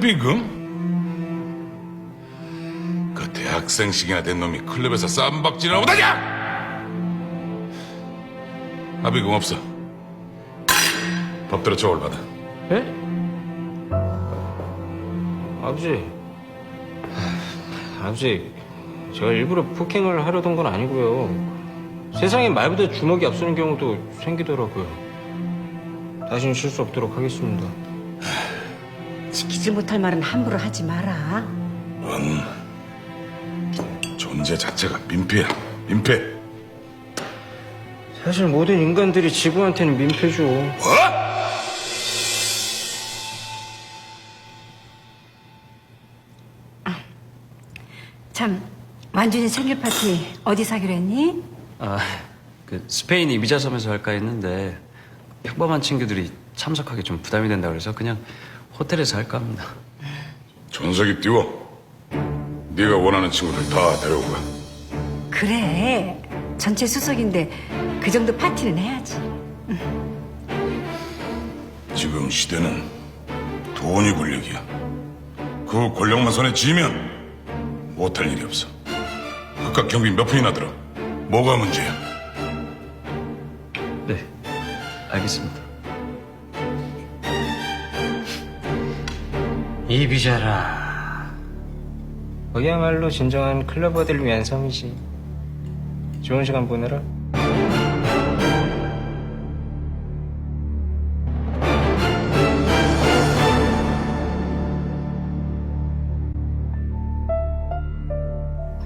합의금? 그 대학생식이나 된 놈이 클럽에서 쌈박질이나 못하냐? 합의금 없어. 법대로 처벌 받아. 예? 아버지. 아버지, 제가 일부러 폭행을 하려던 건 아니고요. 세상에 말보다 주먹이 앞서는 경우도 생기더라고요. 다시는 실수 없도록 하겠습니다. 지키지 못할 말은 함부로 하지 마라. 넌 존재 자체가 민폐야. 민폐. 사실 모든 인간들이 지구한테는 민폐죠. 뭐? 참, 완준이 생일 파티 어디서 하기로 했니? 스페인 이비자 섬에서 할까 했는데 평범한 친구들이 참석하기 좀 부담이 된다 그래서 그냥 호텔에서 할까 합니다. 전석이 띄워. 네가 원하는 친구들 다 데려오고 가. 그래, 전체 수석인데 그 정도 파티는 해야지. 지금 시대는 돈이 권력이야. 그 권력만 손에 쥐면 못할 일이 없어. 그깟 경비 몇 푼이나 들어. 뭐가 문제야? 네, 알겠습니다. 이비자라. 거기야말로 진정한 클러버들을 위한 섬이지. 좋은 시간 보내라.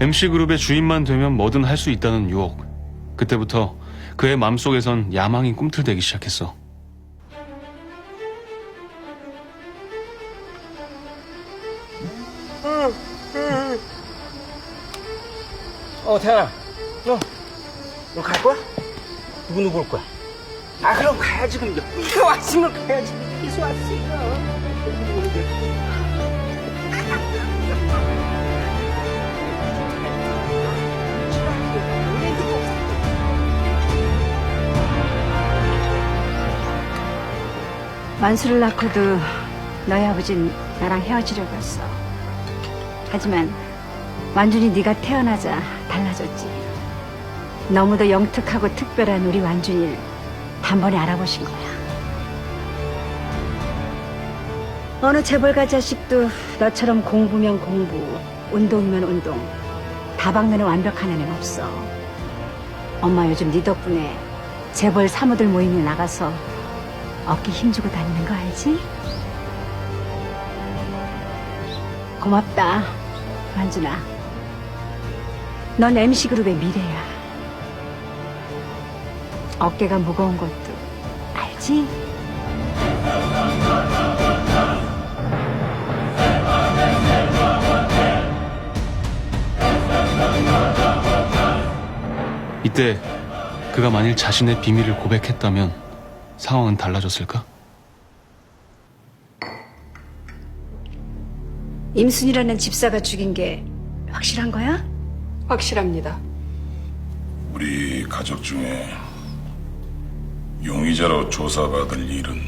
MC그룹의 주인만 되면 뭐든 할 수 있다는 유혹. 그때부터 그의 마음속에선 야망이 꿈틀대기 시작했어. 태연아. 너 갈 거야? 누구 볼 거야? 그럼 가야지, 그럼. 이거 왔으면 가야지. 이수 왔으니까. 만수를 낳고도 너희 아버진 나랑 헤어지려고 했어. 하지만 완준이 네가 태어나자 달라졌지. 너무도 영특하고 특별한 우리 완준이를 단번에 알아보신 거야. 어느 재벌가 자식도 너처럼 공부면 공부, 운동이면 운동, 다방면에 완벽한 애는 없어. 엄마 요즘 네 덕분에 재벌 사모들 모임에 나가서 어깨 힘주고 다니는 거 알지? 고맙다, 완준아. 넌 MC그룹의 미래야. 어깨가 무거운 것도 알지? 이때 그가 만일 자신의 비밀을 고백했다면 상황은 달라졌을까? 임순이라는 집사가 죽인 게 확실한 거야? 확실합니다. 우리 가족 중에 용의자로 조사받을 일은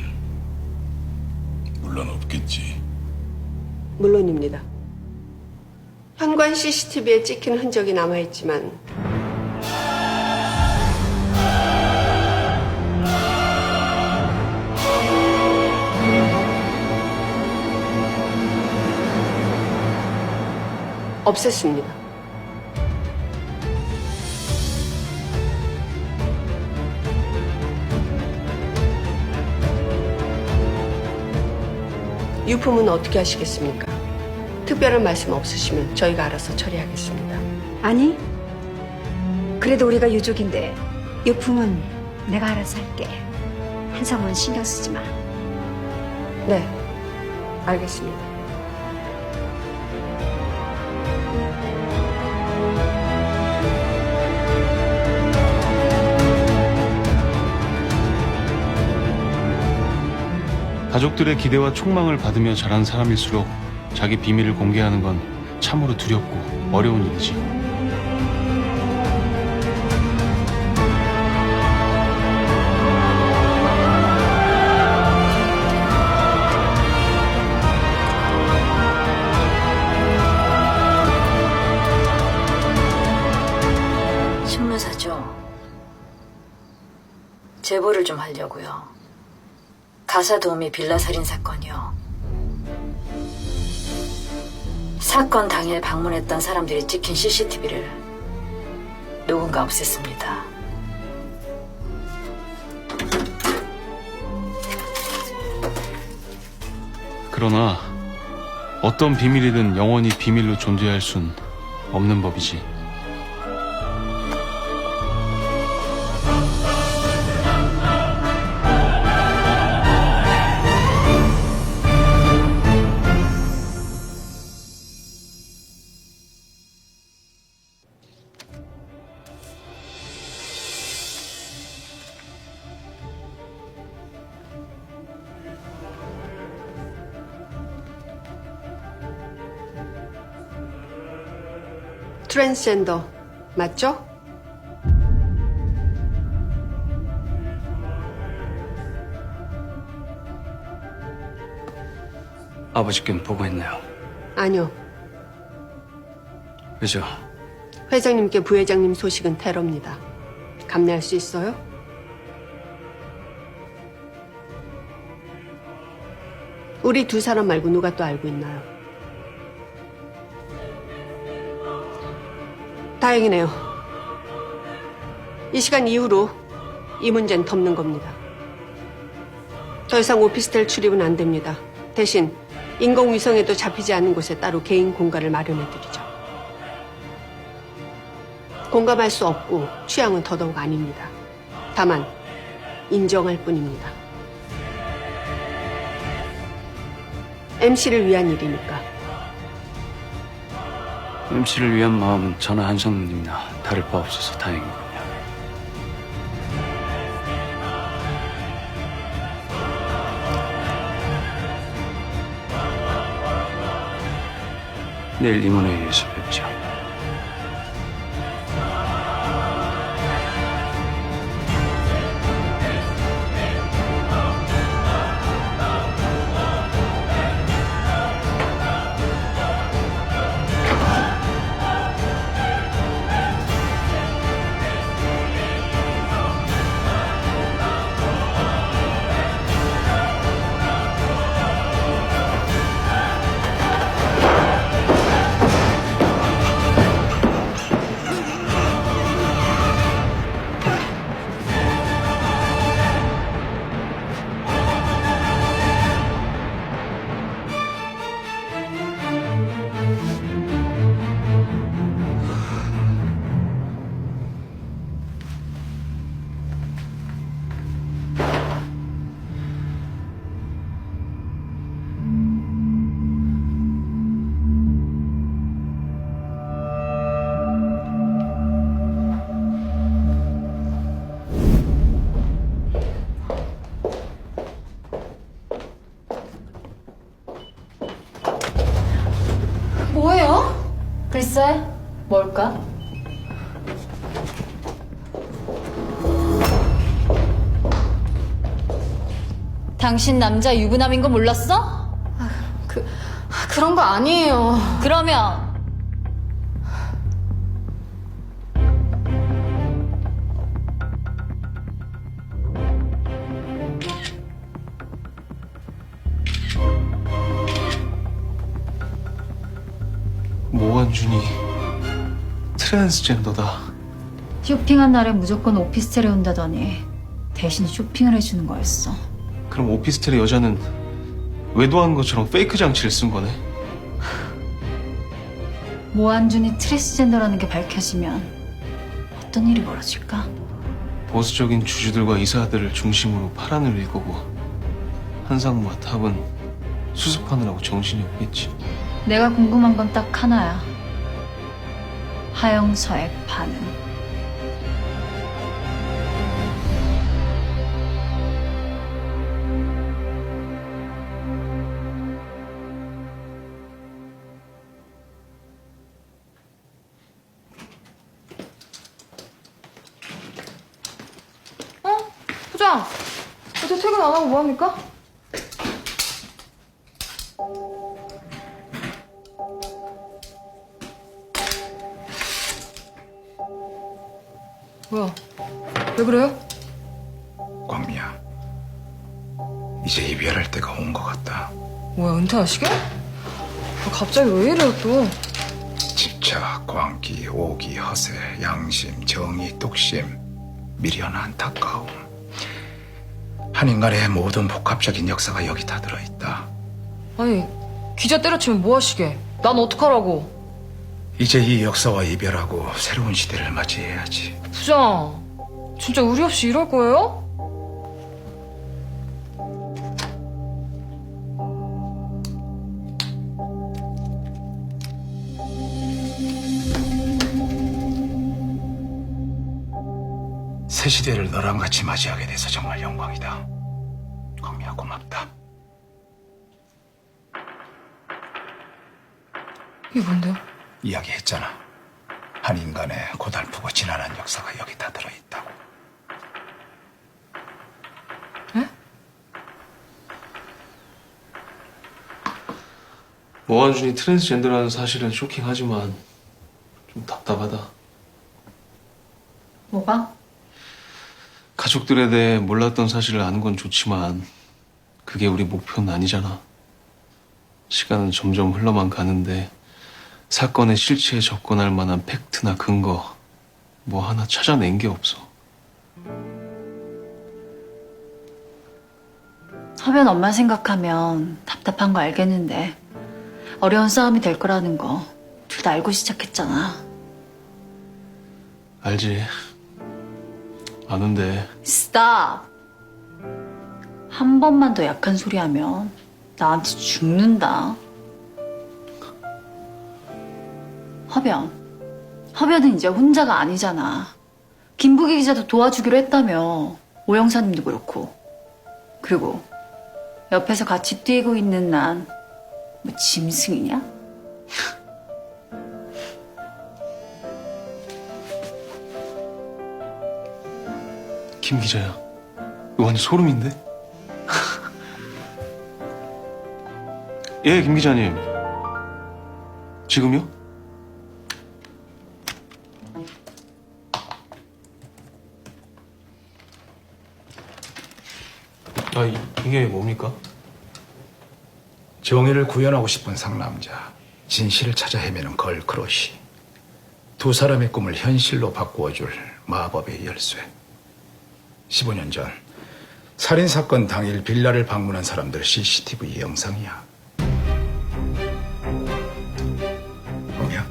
물론 없겠지. 물론입니다. 현관 CCTV에 찍힌 흔적이 남아있지만 없앴습니다. 유품은 어떻게 하시겠습니까? 특별한 말씀 없으시면 저희가 알아서 처리하겠습니다. 아니, 그래도 우리가 유족인데 유품은 내가 알아서 할게. 한성은 신경 쓰지 마. 네, 알겠습니다. 가족들의 기대와 촉망을 받으며 자란 사람일수록 자기 비밀을 공개하는 건 참으로 두렵고 어려운 일이지. 제보를 좀 하려고요. 가사 도우미 빌라 살인 사건이요. 사건 당일 방문했던 사람들이 찍힌 CCTV를 누군가 없앴습니다. 그러나 어떤 비밀이든 영원히 비밀로 존재할 순 없는 법이지. 트랜스젠더 맞죠? 아버지께는 보고했나요? 아니요. 왜죠? 회장님께 부회장님 소식은 테러입니다. 감내할 수 있어요? 우리 두 사람 말고 누가 또 알고 있나요? 다행이네요. 이 시간 이후로 이 문제는 덮는 겁니다. 더 이상 오피스텔 출입은 안 됩니다. 대신 인공위성에도 잡히지 않는 곳에 따로 개인 공간을 마련해드리죠. 공감할 수 없고 취향은 더더욱 아닙니다. 다만 인정할 뿐입니다. MC를 위한 일이니까. MC를 위한 마음은 저나 한성님이나 다를 바 없어서 다행이군요. 내일 임원회의에서 뵙죠. 뭐예요? 글쎄, 뭘까? 당신 남자 유부남인 거 몰랐어? 그런 거 아니에요. 그러면 모한준이 트랜스젠더다. 쇼핑한 날에 무조건 오피스텔에 온다더니 대신 쇼핑을 해주는 거였어. 그럼 오피스텔의 여자는 외도한 것처럼 페이크 장치를 쓴 거네. 모한준이 트랜스젠더라는 게 밝혀지면 어떤 일이 벌어질까? 보수적인 주주들과 이사들을 중심으로 파란을 일거고 한상무와 탑은 수습하느라고 정신이 없겠지. 내가 궁금한 건 딱 하나야. 하영서의 반응. 부장, 어제 퇴근 안 하고 뭐합니까? 뭐야, 왜 그래요? 광미야, 이제 이별할 때가 온 것 같다. 뭐야, 은퇴하시게? 갑자기 왜 이래요, 또? 집착, 광기, 오기, 허세, 양심, 정의, 뚝심, 미련, 안타까움. 한 인간의 모든 복합적인 역사가 여기 다 들어있다. 아니, 기자 때려치면 뭐 하시게? 난 어떡하라고? 이제 이 역사와 이별하고 새로운 시대를 맞이해야지. 부장, 진짜 의리 없이 이럴 거예요? 새 시대를 너랑 같이 맞이하게 돼서 정말 영광이다. 광미야, 고맙다. 이게 뭔데요? 이야기했잖아. 한 인간의 고달프고 지난한 역사가 여기 다 들어있다고. 에? 모한준이 트랜스젠더라는 사실은 쇼킹하지만 좀 답답하다. 뭐가? 가족들에 대해 몰랐던 사실을 아는 건 좋지만 그게 우리 목표는 아니잖아. 시간은 점점 흘러만 가는데 사건의 실체에 접근할 만한 팩트나 근거 뭐 하나 찾아낸 게 없어. 하변 엄마 생각하면 답답한 거 알겠는데 어려운 싸움이 될 거라는 거 둘 다 알고 시작했잖아. 알지. 아는데 스탑. 한 번만 더 약한 소리 하면 나한테 죽는다. 허변은 이제 혼자가 아니잖아. 김부기 기자도 도와주기로 했다며. 오영사님도 그렇고. 그리고 옆에서 같이 뛰고 있는 난 뭐 짐승이냐? 김 기자야. 이거 완전 소름인데? 예, 김 기자님. 지금요? 이게 뭡니까? 정의를 구현하고 싶은 상남자, 진실을 찾아 헤매는 걸크러쉬. 두 사람의 꿈을 현실로 바꾸어줄 마법의 열쇠. 15년 전 살인사건 당일 빌라를 방문한 사람들 CCTV 영상이야. 뭐야?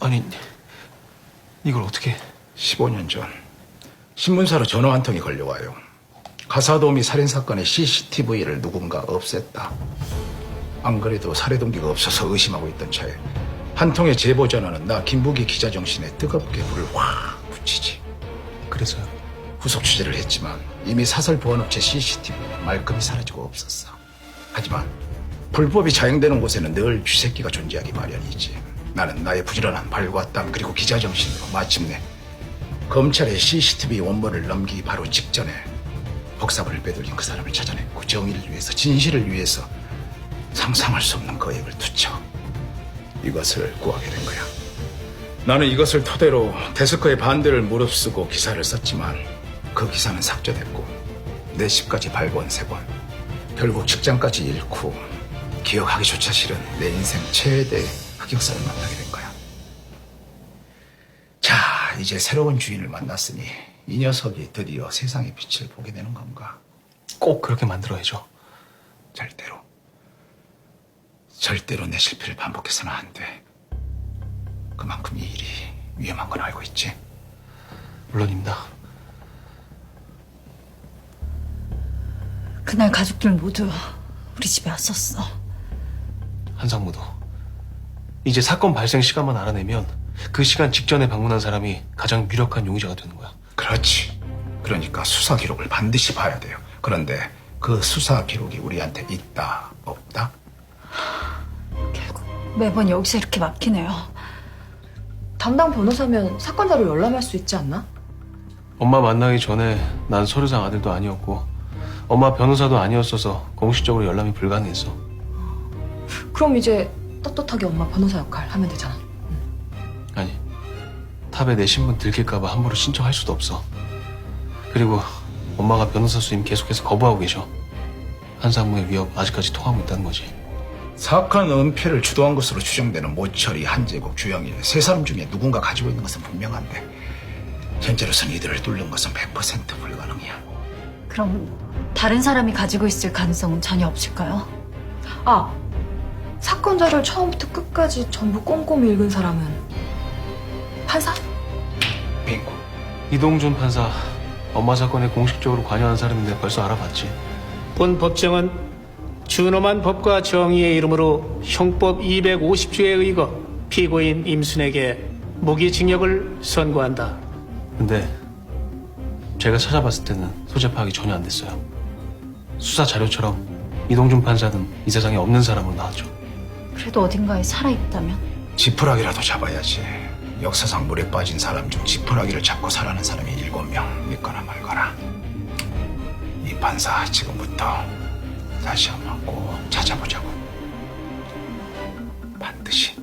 아니, 이걸 어떻게... 15년 전 신문사로 전화 한 통이 걸려와요. 가사도우미 살인사건의 CCTV를 누군가 없앴다. 안 그래도 살해 동기가 없어서 의심하고 있던 차에 한 통의 제보 전화는 나 김부기 기자 정신에 뜨겁게 불을 확 붙이지. 그래서요? 후속 취재를 했지만 이미 사설 보안업체 CCTV는 말끔히 사라지고 없었어. 하지만 불법이 자행되는 곳에는 늘 쥐새끼가 존재하기 마련이지. 나는 나의 부지런한 발과 땀 그리고 기자 정신으로 마침내 검찰에 CCTV 원본을 넘기기 바로 직전에 복사본을 빼돌린 그 사람을 찾아냈고 정의를 위해서, 진실을 위해서 상상할 수 없는 거액을 투척 이것을 구하게 된 거야. 나는 이것을 토대로 데스커의 반대를 무릅쓰고 기사를 썼지만 그 기사는 삭제됐고 내 집까지 발본 3번, 결국 직장까지 잃고 기억하기조차 싫은 내 인생 최대 흑역사를 만나게 된 거야. 자, 이제 새로운 주인을 만났으니 이 녀석이 드디어 세상의 빛을 보게 되는 건가? 꼭 그렇게 만들어야죠. 절대로 내 실패를 반복해서는 안 돼. 그만큼 이 일이 위험한 건 알고 있지? 물론입니다. 그날 가족들 모두 우리 집에 왔었어. 한상무도 이제 사건 발생 시간만 알아내면 그 시간 직전에 방문한 사람이 가장 유력한 용의자가 되는 거야. 그렇지. 그러니까 수사 기록을 반드시 봐야 돼요. 그런데 그 수사 기록이 우리한테 있다, 없다? 결국 매번 여기서 이렇게 막히네요. 담당 변호사면 사건자로 열람할 수 있지 않나? 엄마 만나기 전에 난 서류상 아들도 아니었고 엄마 변호사도 아니었어서 공식적으로 열람이 불가능했어. 그럼 이제 떳떳하게 엄마 변호사 역할 하면 되잖아. 아니, 탑에 내 신분 들킬까봐 함부로 신청할 수도 없어. 그리고 엄마가 변호사 수임 계속해서 거부하고 계셔. 한상무의 위협 아직까지 통하고 있다는 거지. 사건 은폐를 주도한 것으로 추정되는 모철이, 한재국, 주영일 세 사람 중에 누군가 가지고 있는 것은 분명한데 현재로서는 이들을 뚫는 것은 100% 불가능이야. 그럼 다른 사람이 가지고 있을 가능성은 전혀 없을까요? 아, 사건 자료를 처음부터 끝까지 전부 꼼꼼히 읽은 사람은 판사? 빙고. 이동준 판사, 엄마 사건에 공식적으로 관여한 사람인데 벌써 알아봤지. 본 법정은 준엄한 법과 정의의 이름으로 형법 250조에 의거 피고인 임순에게 무기징역을 선고한다. 근데 제가 찾아봤을 때는 소재 파악이 전혀 안 됐어요. 수사 자료처럼 이동준 판사는 이 세상에 없는 사람으로 나왔죠. 그래도 어딘가에 살아있다면? 지푸라기라도 잡아야지. 역사상 물에 빠진 사람 중 지푸라기를 잡고 살아난 사람이 7명. 믿거나 말거나. 이 판사 지금부터 다시 한번 꼭 찾아보자고. 반드시.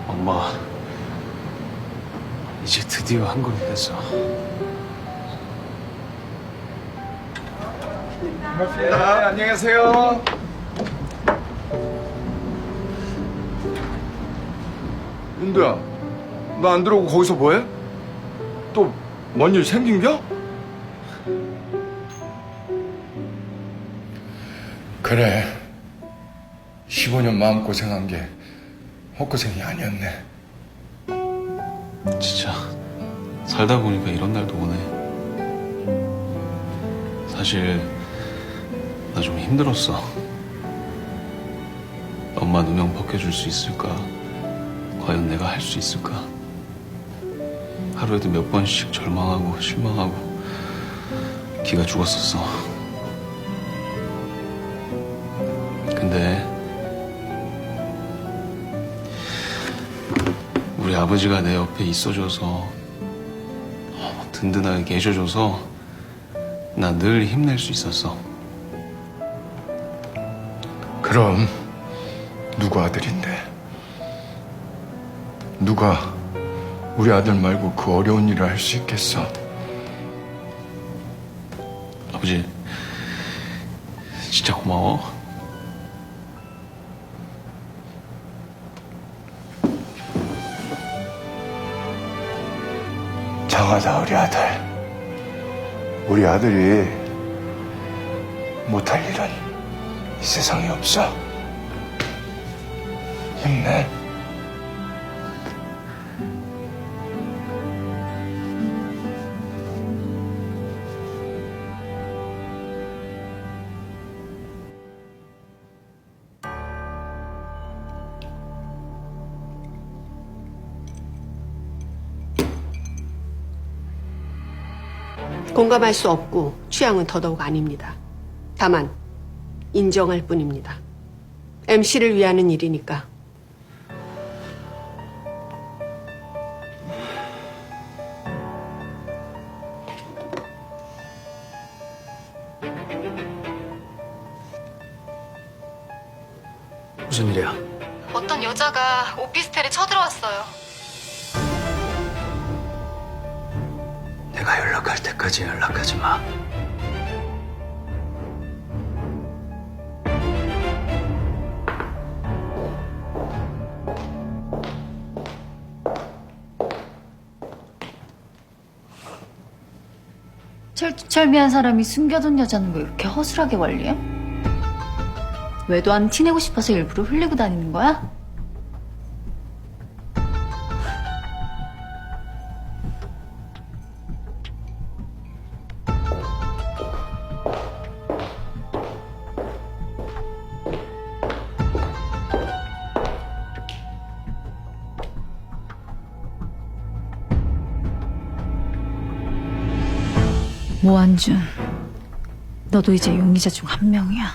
엄마, 이제 드디어 한 걸음 됐어. 반갑습니다. 안녕하세요. 윤도야, 너 안 들어오고 거기서 뭐해? 또 뭔 일 생긴겨? 그래, 15년 마음고생한 게 헛고생이 아니었네. 진짜 살다 보니까 이런 날도 오네. 사실 나 좀 힘들었어. 엄마 누명 벗겨줄 수 있을까? 과연 내가 할 수 있을까? 하루에도 몇 번씩 절망하고 실망하고 기가 죽었었어. 근데 우리 아버지가 내 옆에 있어줘서 든든하게 계셔줘서 나 늘 힘낼 수 있었어. 그럼 누구 아들인데? 누가 우리 아들 말고 그 어려운 일을 할 수 있겠어? 아버지, 진짜 고마워. 장하다 우리 아들. 우리 아들이 못할 일은 이 세상에 없어. 힘내. 공감할 수 없고 취향은 더더욱 아닙니다. 다만 인정할 뿐입니다. MC를 위하는 일이니까. 무슨 일이야? 어떤 여자가 오피스텔에 쳐들어왔어요. 내가 연락할 때까지 연락하지 마. 철두철미한 사람이 숨겨둔 여자는 왜 이렇게 허술하게 관리해? 외도 안 티내고 싶어서 일부러 흘리고 다니는 거야? 모한준, 너도 이제 용의자 중 한 명이야.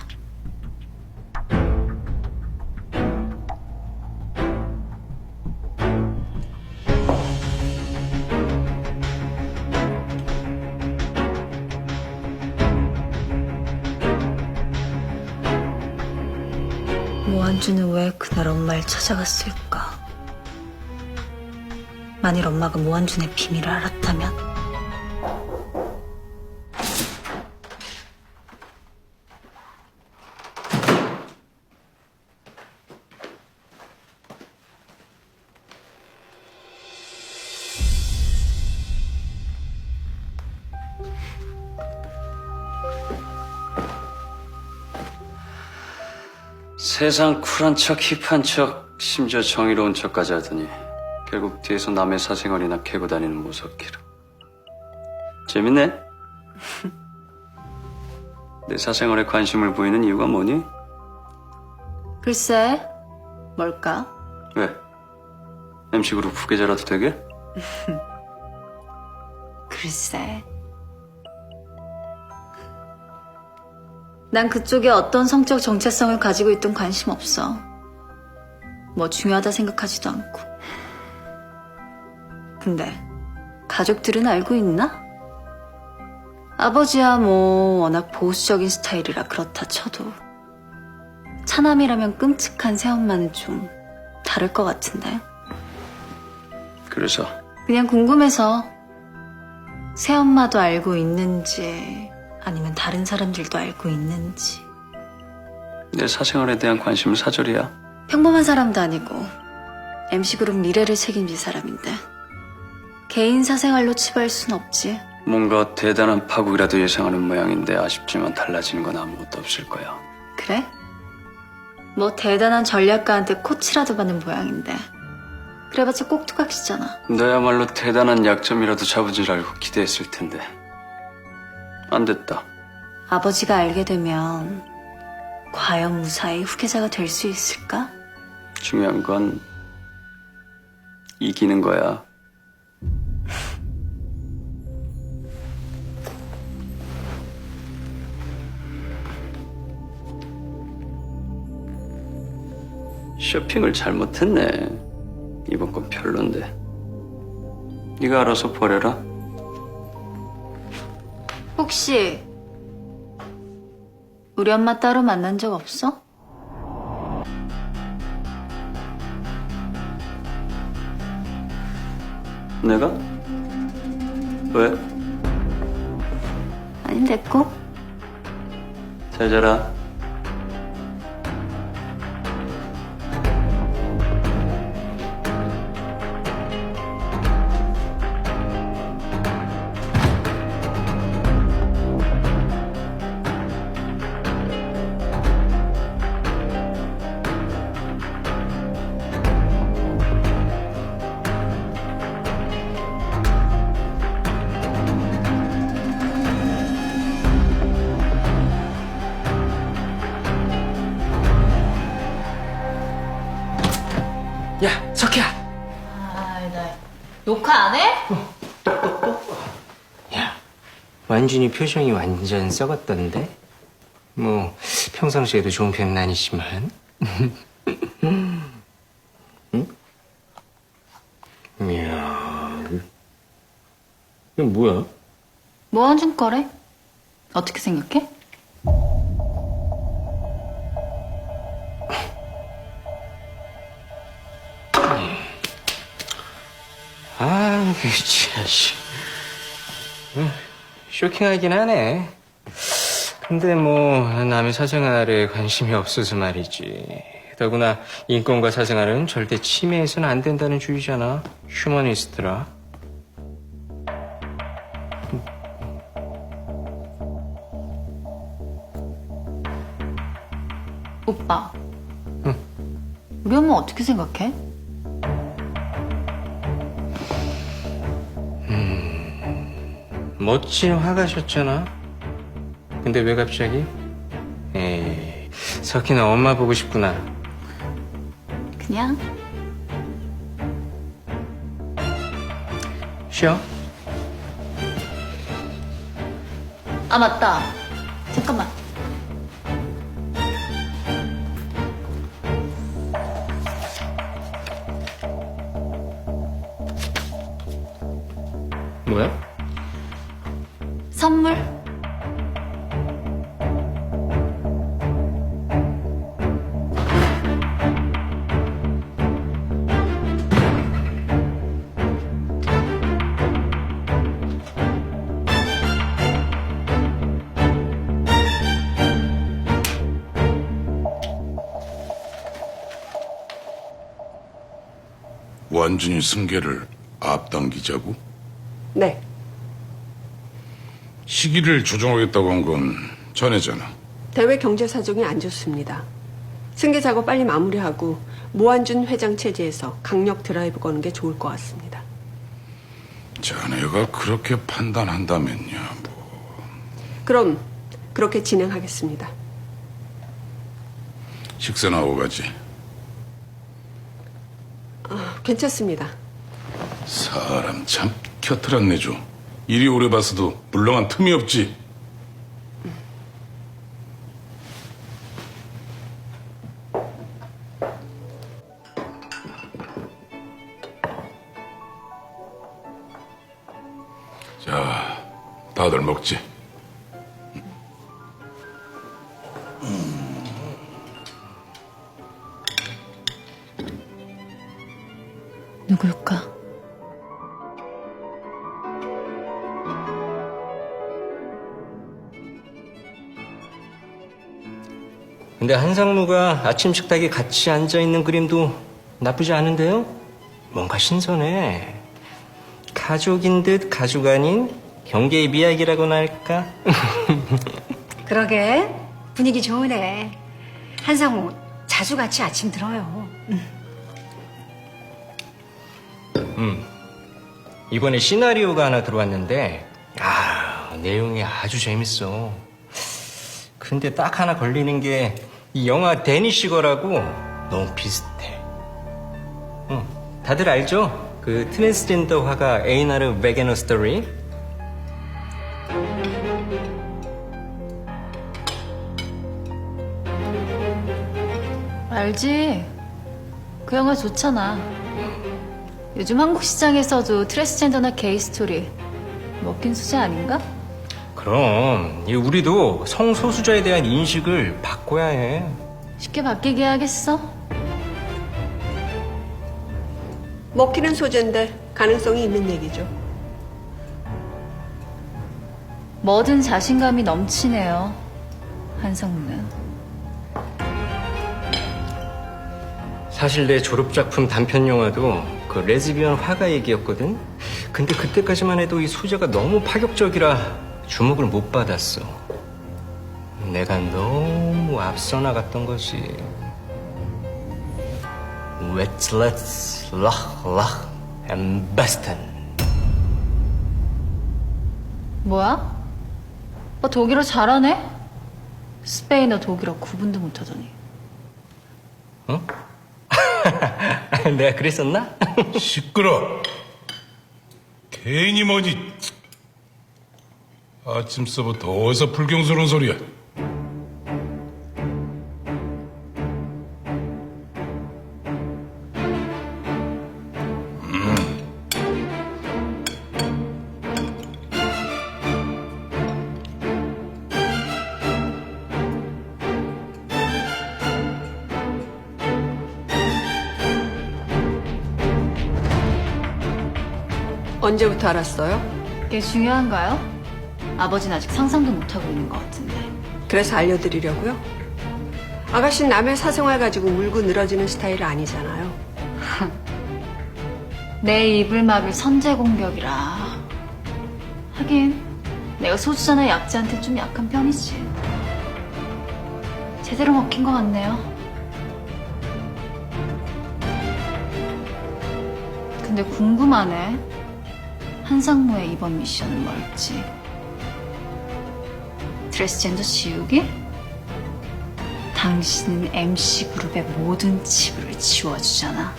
모한준은 왜 그날 엄마를 찾아갔을까? 만일 엄마가 모한준의 비밀을 알았다면? 세상 쿨한 척, 힙한 척, 심지어 정의로운 척까지 하더니 결국 뒤에서 남의 사생활이나 캐고 다니는 무섭기로. 재밌네? 내 사생활에 관심을 보이는 이유가 뭐니? 글쎄, 뭘까? 왜? MC그룹 후계자라도 되게? 글쎄. 난 그쪽에 어떤 성적 정체성을 가지고 있든 관심 없어. 뭐 중요하다 생각하지도 않고. 근데 가족들은 알고 있나? 아버지야 뭐 워낙 보수적인 스타일이라 그렇다 쳐도 차남이라면 끔찍한 새엄마는 좀 다를 것 같은데. 그래서? 그냥 궁금해서 새엄마도 알고 있는지 아니면 다른 사람들도 알고 있는지. 내 사생활에 대한 관심은 사절이야. 평범한 사람도 아니고 MC그룹 미래를 책임질 사람인데 개인 사생활로 치부할 순 없지. 뭔가 대단한 파국이라도 예상하는 모양인데 아쉽지만 달라지는 건 아무것도 없을 거야. 그래? 뭐 대단한 전략가한테 코치라도 받는 모양인데 그래봤자 꼭두각시잖아. 너야말로 대단한 약점이라도 잡은 줄 알고 기대했을 텐데 안 됐다. 아버지가 알게 되면 과연 무사히 후계자가 될 수 있을까? 중요한 건 이기는 거야. 쇼핑을 잘못했네. 이번 건 별론데. 네가 알아서 버려라. 혹시 우리 엄마 따로 만난 적 없어? 내가? 왜? 아님 됐고. 잘 자라. 야, 석희야. 나 녹화 안 해? 야, 완준이 표정이 완전 썩었던데? 뭐 평상시에도 좋은 편은 아니지만. 응? 이야, 이건 뭐야? 모한준 거래? 어떻게 생각해? 아, 씨. 쇼킹하긴 하네. 근데 뭐 남의 사생활에 관심이 없어서 말이지. 더구나 인권과 사생활은 절대 침해해서는 안 된다는 주의잖아. 휴머니스트라. 오빠. 우리 엄마 어떻게 생각해? 멋진 화가셨잖아. 근데 왜 갑자기? 에이, 석희는 엄마 보고 싶구나. 그냥 쉬어. 아 맞다. 잠깐만. 뭐야? 선물. 완전히 승계를 앞당기자고? 네. 시기를 조정하겠다고 한 건 전에잖아. 대외 경제 사정이 안 좋습니다. 승계 작업 빨리 마무리하고 모한준 회장 체제에서 강력 드라이브 거는 게 좋을 것 같습니다. 자네가 그렇게 판단한다면야 뭐. 그럼 그렇게 진행하겠습니다. 식사나 하고 가지. 괜찮습니다. 사람 참 곁을 안 내줘. 이리 오래 봤어도 물렁한 틈이 없지. 자, 다들 먹지. 누굴까? 근데 한상무가 아침 식탁에 같이 앉아있는 그림도 나쁘지 않은데요? 뭔가 신선해. 가족인 듯 가족 아닌 경계의 미학이라고나 할까? 그러게 분위기 좋으네. 한상우 자주 같이 아침 들어요. 이번에 시나리오가 하나 들어왔는데 내용이 아주 재밌어. 근데 딱 하나 걸리는 게 이 영화 데니시거라고 너무 비슷해. 다들 알죠? 그 트랜스젠더 화가 에이나르 베게너 스토리. 알지. 그 영화 좋잖아. 요즘 한국 시장에서도 트랜스젠더나 게이 스토리 먹힌 수제 아닌가? 그럼 우리도 성소수자에 대한 인식을 바꿔야 해. 쉽게 바뀌게 하겠어? 먹히는 소재인데 가능성이 있는 얘기죠. 뭐든 자신감이 넘치네요. 한성우는. 사실 내 졸업작품 단편 영화도 그 레즈비언 화가 얘기였거든. 근데 그때까지만 해도 이 소재가 너무 파격적이라 주목을 못 받았어. 내가 너무 앞서 나갔던 거지. Wetlets, Lach, and Besten. 뭐야? 오빠 독일어 잘하네? 스페인어 독일어 구분도 못하더니. 어? 내가 그랬었나? 시끄러. 괜히 뭐지. 아침 서부터 어디서 불경스러운 소리야. 언제부터 알았어요? 그게 중요한가요? 아버지는 아직 상상도 못하고 있는 것 같은데. 그래서 알려드리려고요? 아가씨는 남의 사생활 가지고 울고 늘어지는 스타일이 아니잖아요. 내 입을 막을 선제 공격이라. 하긴 내가 소수자나 약자한테 좀 약한 편이지. 제대로 먹힌 것 같네요. 근데 궁금하네. 한상무의 이번 미션은 뭘지. 트랜스젠더 지우기? 당신은 MC그룹의 모든 치부를 지워주잖아.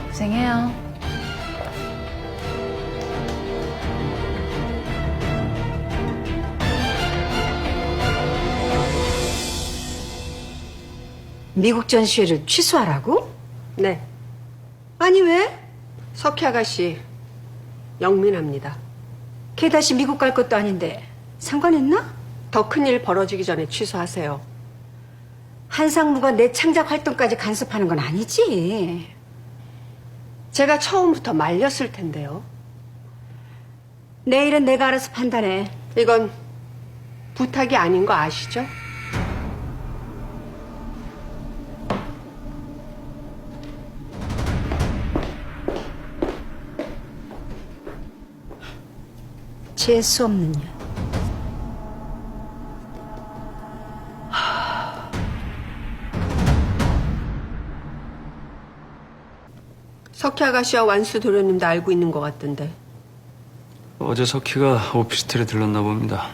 고생해요. 미국 전시회를 취소하라고? 네. 아니 왜? 석희 아가씨 영민합니다. 걔 다시 미국 갈 것도 아닌데 상관했나? 더 큰 일 벌어지기 전에 취소하세요. 한상무가 내 창작 활동까지 간섭하는 건 아니지. 제가 처음부터 말렸을 텐데요. 내일은 내가 알아서 판단해. 이건 부탁이 아닌 거 아시죠? 재수 없는 년. 석희 아가씨와 완수 도련님도 알고 있는 것 같던데. 어제 석희가 오피스텔에 들렀나 봅니다.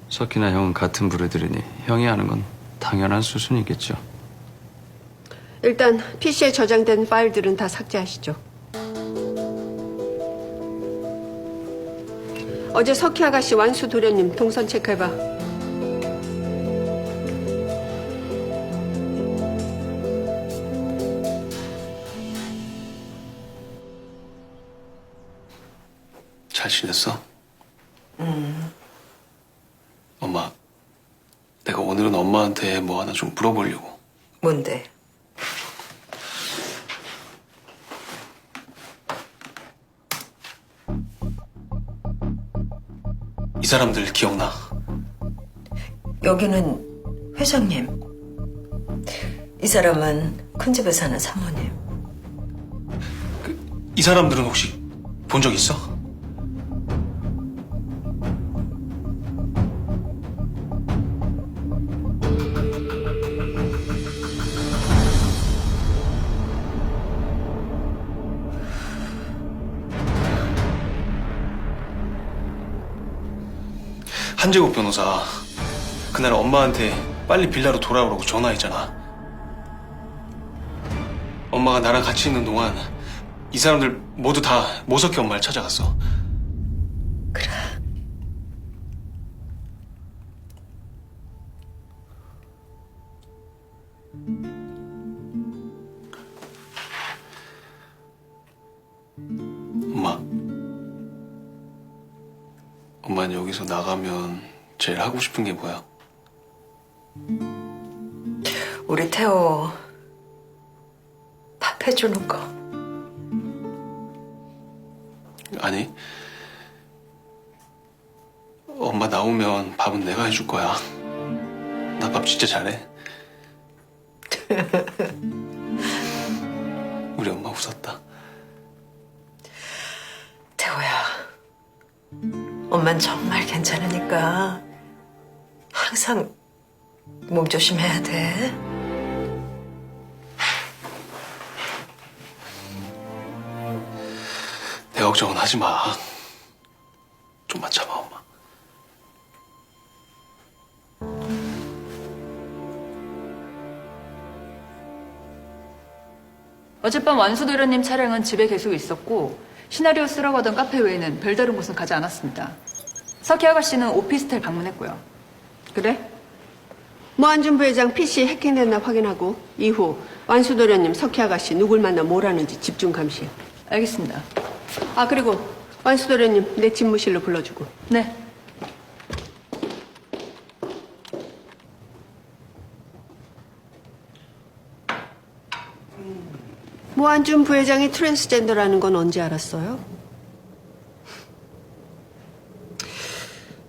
석희나 형은 같은 부류들이니 형이 아는 건 당연한 수순이겠죠. 일단 PC에 저장된 파일들은 다 삭제하시죠. 어제 석희 아가씨 완수 도련님 동선 체크해봐. 잘 지냈어? 엄마, 내가 오늘은 엄마한테 뭐 하나 좀 물어보려고. 뭔데? 이 사람들 기억나? 여기는 회장님. 이 사람은 큰 집에 사는 사모님. 이 사람들은 혹시 본 적 있어? 한재국 변호사, 그날 엄마한테 빨리 빌라로 돌아오라고 전화했잖아. 엄마가 나랑 같이 있는 동안 이 사람들 모두 다 모석희 엄마를 찾아갔어. 그래. 엄마, 엄마는 여기서 나가면 제일 하고 싶은 게 뭐야? 우리 태호 밥 해주는 거. 아니, 엄마 나오면 밥은 내가 해줄 거야. 나 밥 진짜 잘해. 우리 엄마 웃었다. 태호야, 엄만 정말 괜찮으니까 항상 몸 조심해야 돼. 내 걱정은 하지 마. 좀만 참아, 엄마. 어젯밤 완수도련님 차량은 집에 계속 있었고 시나리오 쓰러 가던 카페 외에는 별다른 곳은 가지 않았습니다. 석희 아가씨는 오피스텔 방문했고요. 그래? 모한준 부회장 PC 해킹됐나 확인하고 이후 완수 도련님, 석희 아가씨 누굴 만나 뭘 하는지 집중 감시해. 알겠습니다. 아 그리고 완수 도련님 내 집무실로 불러주고. 네. 모한준 부회장이 트랜스젠더라는 건 언제 알았어요?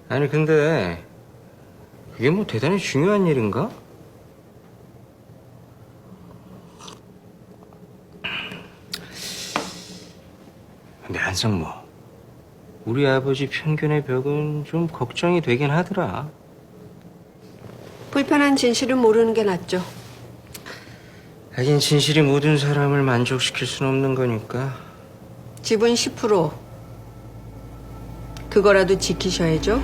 아니 근데 그게 뭐 대단히 중요한 일인가? 근데 한상무, 우리 아버지 편견의 벽은 좀 걱정이 되긴 하더라. 불편한 진실은 모르는 게 낫죠. 하긴 진실이 모든 사람을 만족시킬 수는 없는 거니까. 지분 10%. 그거라도 지키셔야죠.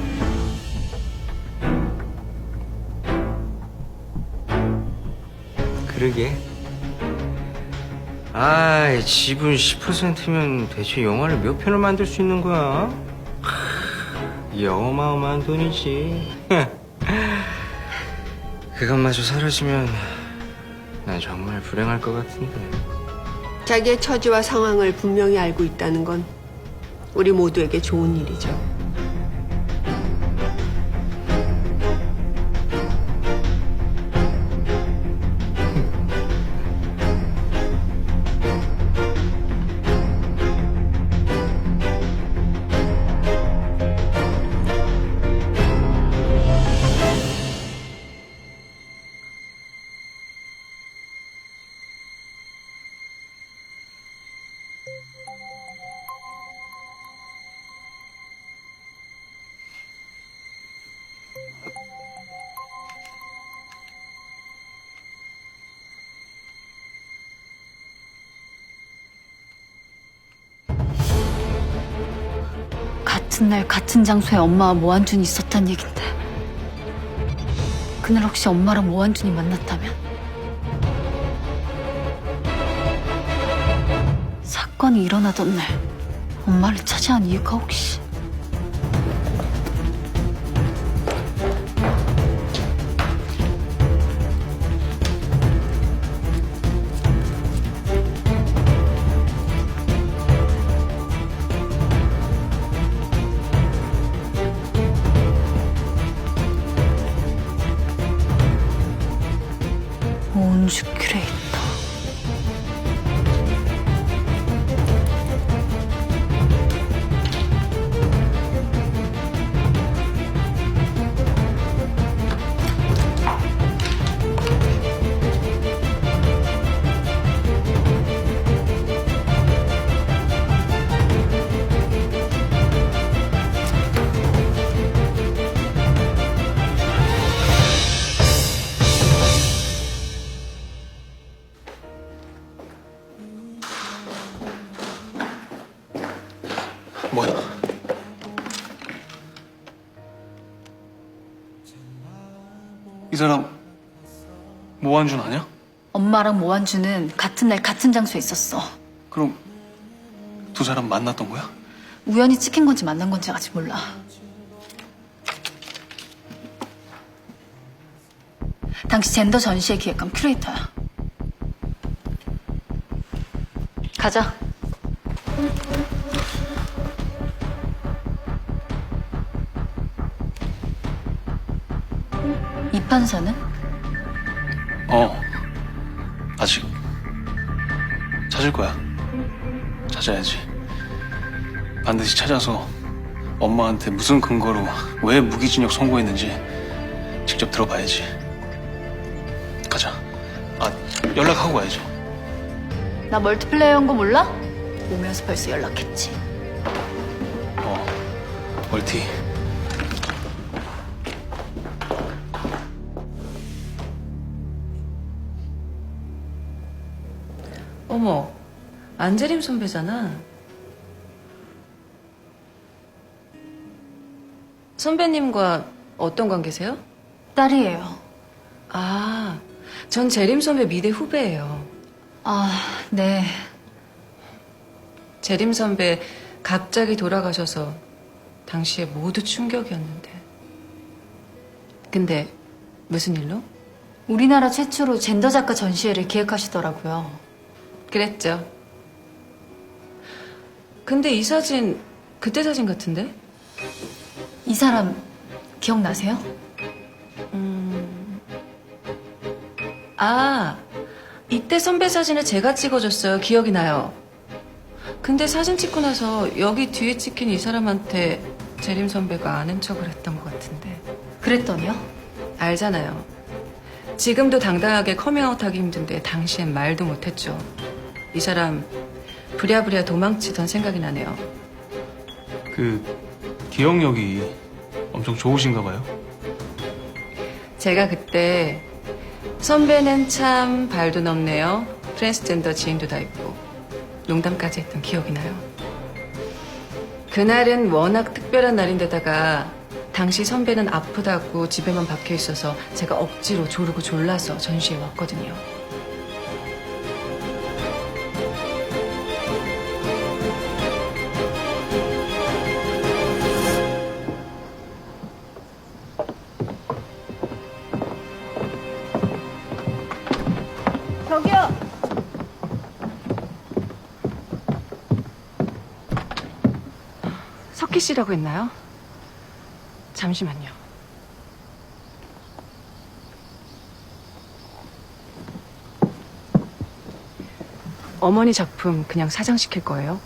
그러게. 지분 10%면 대체 영화를 몇 편을 만들 수 있는 거야? 이게 어마어마한 돈이지. 그것마저 사라지면 난 정말 불행할 것 같은데. 자기의 처지와 상황을 분명히 알고 있다는 건 우리 모두에게 좋은 일이죠. 같은 날 같은 장소에 엄마와 모한준이 있었단 얘긴데 그날 혹시 엄마랑 모한준이 만났다면? 사건이 일어나던 날 엄마를 차지한 이유가 혹시? 온주 큐레이터. 뭐야? 이 사람 모한준 아니야? 엄마랑 모한준은 같은 날 같은 장소에 있었어. 그럼 두 사람 만났던 거야? 우연히 찍힌 건지 만난 건지 아직 몰라. 당시 젠더 전시회 기획관 큐레이터야. 가자. 이 판사는? 아직 찾을 거야. 찾아야지. 반드시 찾아서 엄마한테 무슨 근거로 왜 무기징역 선고했는지 직접 들어봐야지. 가자. 연락하고 가야죠. 나 멀티플레이어인 거 몰라? 오면서 벌써 연락했지. 멀티. 어머, 안재림 선배잖아. 선배님과 어떤 관계세요? 딸이에요. 아, 전 재림 선배 미대 후배예요. 네. 재림 선배 갑자기 돌아가셔서 당시에 모두 충격이었는데. 근데 무슨 일로? 우리나라 최초로 젠더 작가 전시회를 기획하시더라고요. 그랬죠. 근데 이 사진 그때 사진 같은데? 이 사람 기억나세요? 이때 선배 사진을 제가 찍어줬어요. 기억이 나요. 근데 사진 찍고 나서 여기 뒤에 찍힌 이 사람한테 재림 선배가 아는 척을 했던 것 같은데. 그랬더니요? 알잖아요. 지금도 당당하게 커밍아웃하기 힘든데 당시엔 말도 못했죠. 이 사람 부랴부랴 도망치던 생각이 나네요. 기억력이 엄청 좋으신가 봐요. 제가 그때 선배는 참 발도 넓네요. 트랜스젠더 지인도 다 있고 농담까지 했던 기억이 나요. 그날은 워낙 특별한 날인데다가 당시 선배는 아프다고 집에만 박혀 있어서 제가 억지로 조르고 졸라서 전시회 왔거든요. 저기요. 석희 씨라고 했나요? 잠시만요. 어머니 작품 그냥 사장시킬 거예요?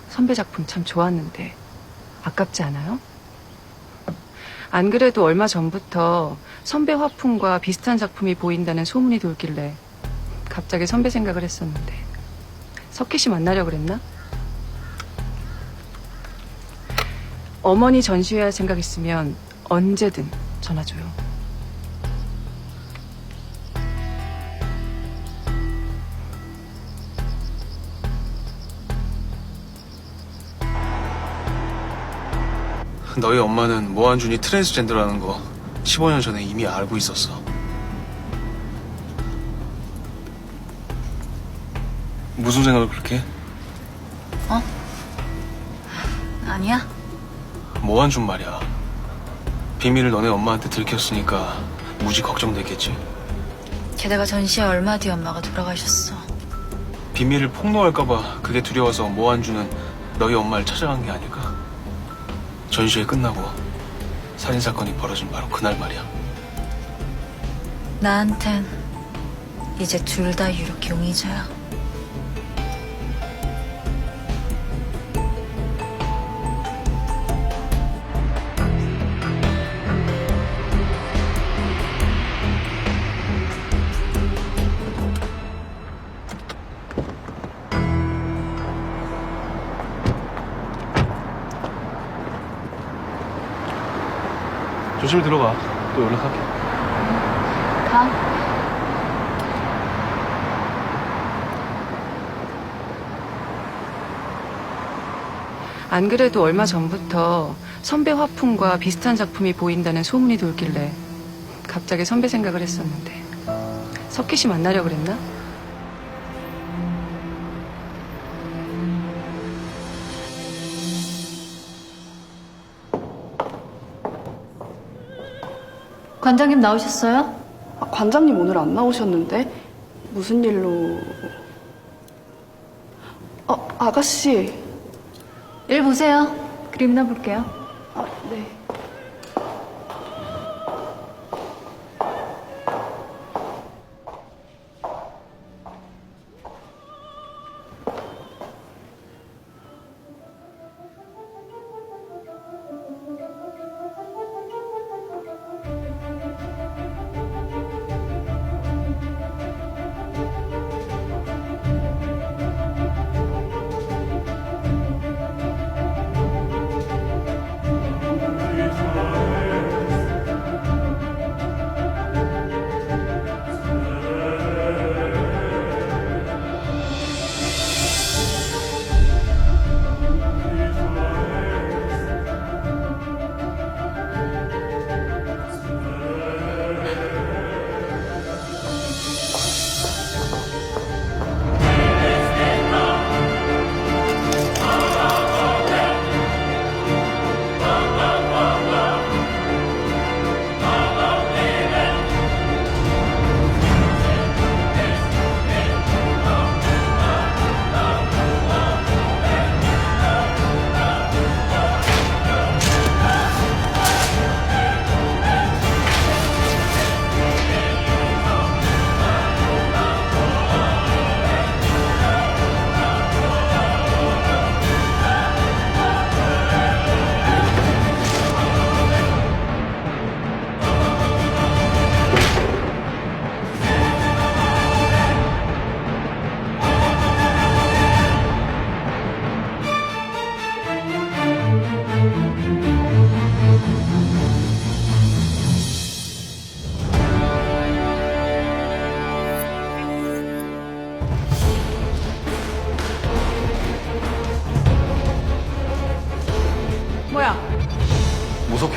선배 작품 참 좋았는데 아깝지 않아요? 안 그래도 얼마 전부터 선배 화풍과 비슷한 작품이 보인다는 소문이 돌길래 갑자기 선배 생각을 했었는데 석희 씨 만나려고 그랬나? 어머니 전시회 할 생각 있으면 언제든 전화 줘요. 너희 엄마는 모한준이 트랜스젠더라는 거 15년 전에 이미 알고 있었어. 무슨 생각을 그렇게 해? 아니야. 모한준 말이야. 비밀을 너네 엄마한테 들켰으니까 무지 걱정됐겠지. 게다가 전시회 얼마 뒤에 엄마가 돌아가셨어. 비밀을 폭로할까봐 그게 두려워서 모한준은 너희 엄마를 찾아간 게 아닐까? 전시회 끝나고 살인사건이 벌어진 바로 그날 말이야. 나한텐 이제 둘 다 유력 용의자야. 조심히 들어가. 또 연락할게. 가. 안 그래도 얼마 전부터 선배 화풍과 비슷한 작품이 보인다는 소문이 돌길래 갑자기 선배 생각을 했었는데 석희 씨 만나려고 그랬나? 관장님 나오셨어요? 관장님 오늘 안 나오셨는데 무슨 일로? 아가씨. 일 보세요. 그림이나 볼게요. 네.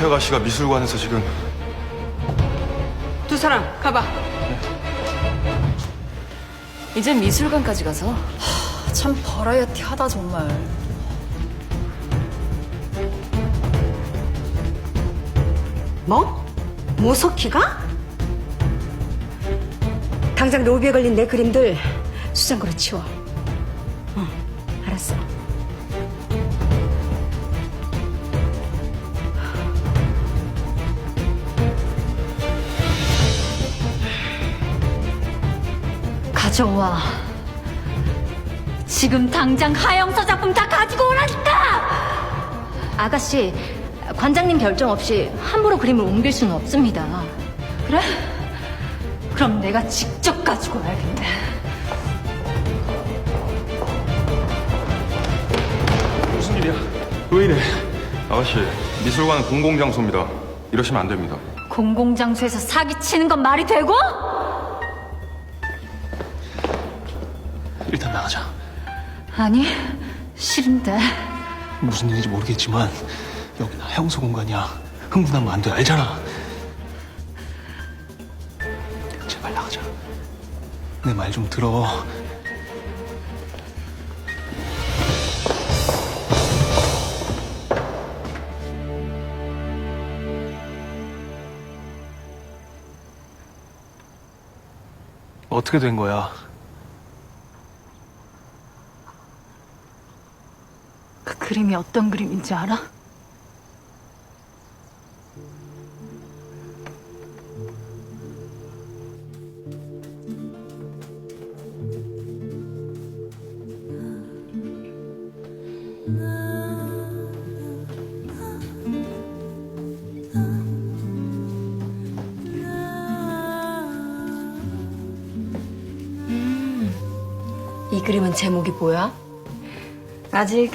아가씨가 미술관에서 지금 두 사람 가봐. 이제 미술관까지 가서 참 버라이어티하다 정말. 뭐? 모석희가? 당장 노비에 걸린 내 그림들 수장고로 치워. 알았어. 가져와. 지금 당장 하영서 작품 다 가지고 오라니까! 아가씨, 관장님 결정 없이 함부로 그림을 옮길 수는 없습니다. 그래? 그럼 내가 직접 가지고 와야겠네. 무슨 일이야? 왜 이래? 아가씨, 미술관은 공공장소입니다. 이러시면 안 됩니다. 공공장소에서 사기치는 건 말이 되고? 일단 나가자. 아니, 싫은데. 무슨 일인지 모르겠지만 여기는 하영서 공간이야. 흥분하면 안 돼. 알잖아. 제발 나가자. 내 말 좀 들어. 어떻게 된 거야? 그 그림이 어떤 그림인지 알아? 이 그림은 제목이 뭐야? 아직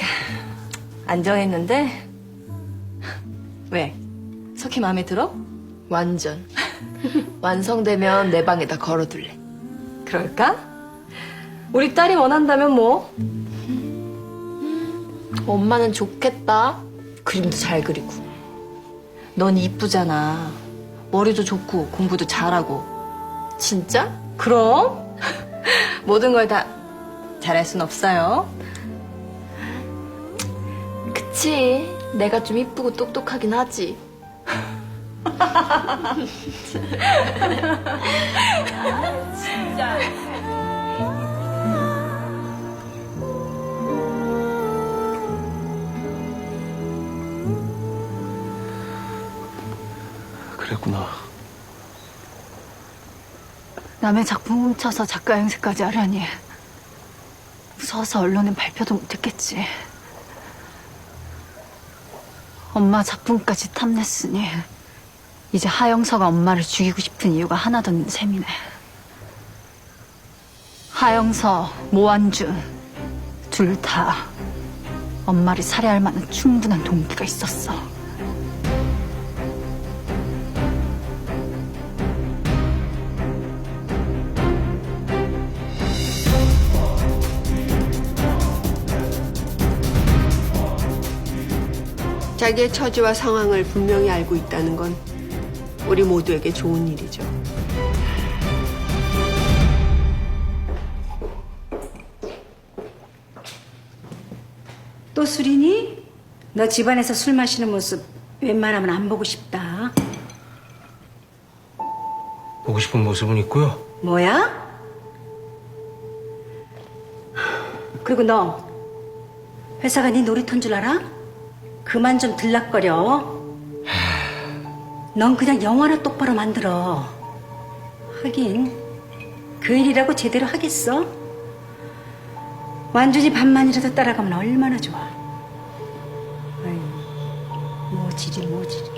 안 정했는데. 왜? 석희 마음에 들어? 완전. 완성되면 내 방에다 걸어둘래. 그럴까? 우리 딸이 원한다면 뭐. 엄마는 좋겠다. 그림도 잘 그리고. 넌 이쁘잖아. 머리도 좋고 공부도 잘하고. 진짜? 그럼. 모든 걸 다 잘할 순 없어요. 그치. 내가 좀 이쁘고 똑똑하긴 하지. 진짜. 그랬구나. 남의 작품 훔쳐서 작가 행세까지 하려니 무서워서 언론엔 발표도 못했겠지. 엄마 작품까지 탐냈으니 이제 하영서가 엄마를 죽이고 싶은 이유가 하나도 없는 셈이네. 하영서, 모한준 둘 다 엄마를 살해할 만한 충분한 동기가 있었어. 자기의 처지와 상황을 분명히 알고 있다는 건 우리 모두에게 좋은 일이죠. 또 술이니? 너 집안에서 술 마시는 모습 웬만하면 안 보고 싶다. 보고 싶은 모습은 있고요. 뭐야? 그리고 너 회사가 네 놀이터인 줄 알아? 그만 좀 들락거려. 넌 그냥 영화나 똑바로 만들어. 하긴 그 일이라고 제대로 하겠어? 완전히 반만이라도 따라가면 얼마나 좋아. 아유, 모질이.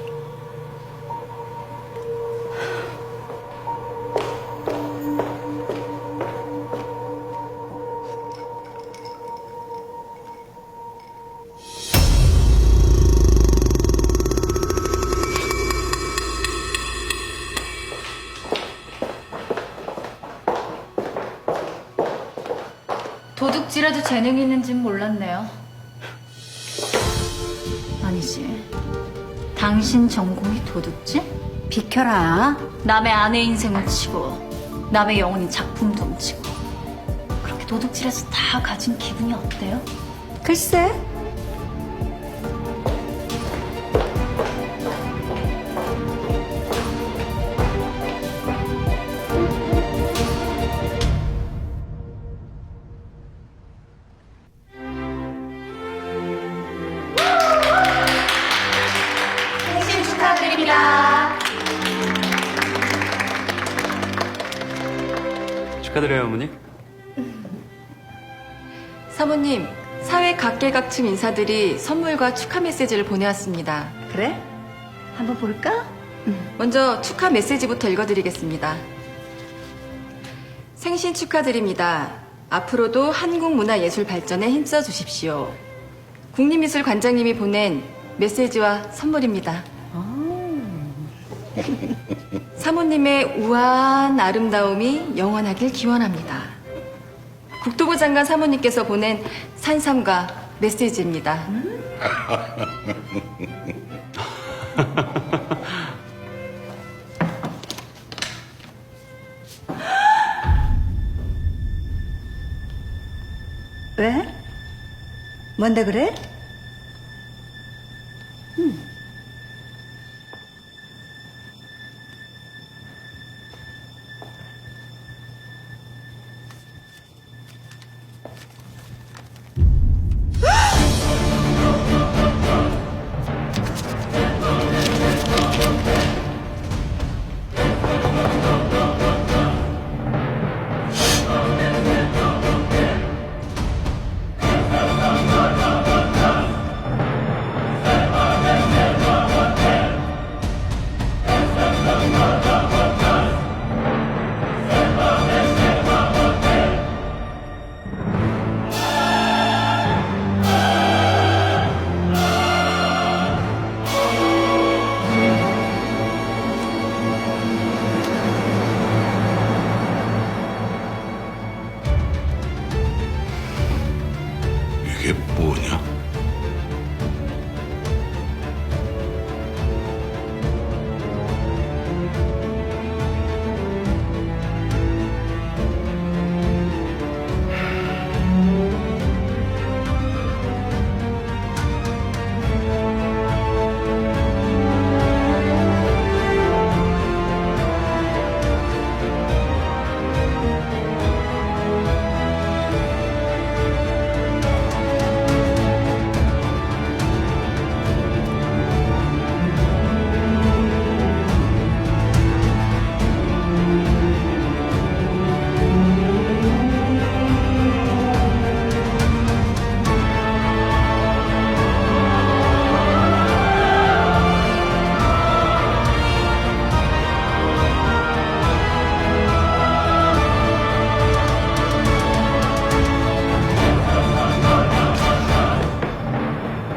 도둑질에도 재능이 있는진 몰랐네요. 아니지. 당신 전공이 도둑질? 비켜라. 남의 아내 인생을 치고 남의 영혼인 작품도 훔치고 그렇게 도둑질해서 다 가진 기분이 어때요? 글쎄. 생신 축하드립니다. 축하드려요, 어머니. 사모님, 사회 각계각층 인사들이 선물과 축하 메시지를 보내왔습니다. 그래? 한번 볼까? 먼저 축하 메시지부터 읽어드리겠습니다. 생신 축하드립니다. 앞으로도 한국 문화 예술 발전에 힘써 주십시오. 국립미술관장님이 보낸 메시지와 선물입니다. 사모님의 우아한 아름다움이 영원하길 기원합니다. 국토부 장관 사모님께서 보낸 산삼과 메시지입니다. 왜? 뭔데 그래? 이게 뭐냐?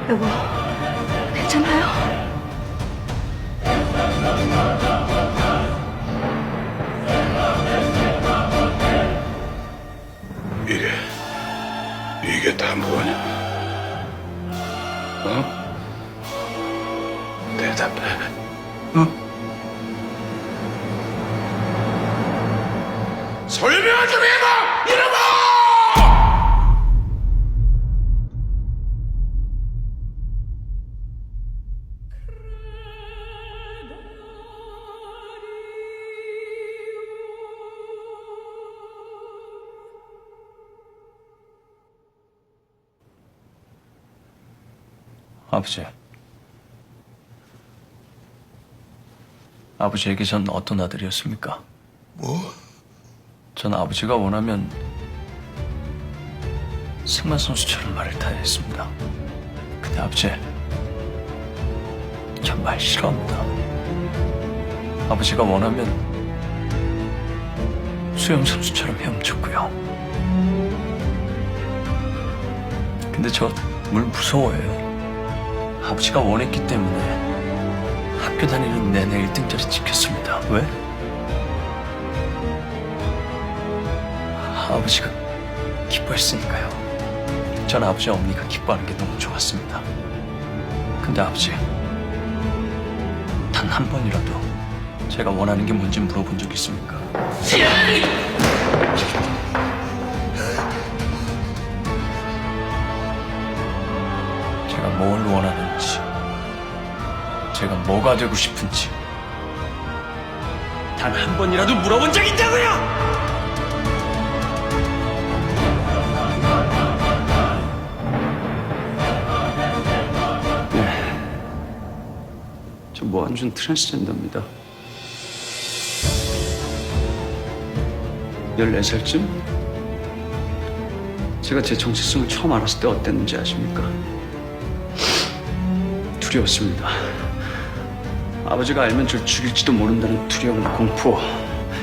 여보, 괜찮아요? 이게 다 뭐냐? 어? 대답해. 어? 설명 좀 해봐! 이놈아! 아버지. 아버지에게 전 어떤 아들이었습니까? 뭐? 전 아버지가 원하면 승만 선수처럼 말을 타야 했습니다. 근데 아버지, 전 말 싫어합니다. 아버지가 원하면 수영 선수처럼 헤엄쳤고요. 근데 저 물 무서워해요. 아버지가 원했기 때문에 학교 다니는 내내 1등 자리 지켰습니다. 왜? 아버지가 기뻐했으니까요. 전 아버지와 어머니가 기뻐하는 게 너무 좋았습니다. 근데 아버지, 단 한 번이라도 제가 원하는 게 뭔지 물어본 적 있습니까? 제가 뭘 원하는지, 제가 뭐가 되고 싶은지 단 한 번이라도 물어본 적 있다고요! 저 모한준 트랜스젠더입니다. 14살쯤? 제가 제 정체성을 처음 알았을 때 어땠는지 아십니까? 두려웠습니다. 아버지가 알면 절 죽일지도 모른다는 두려움과 공포.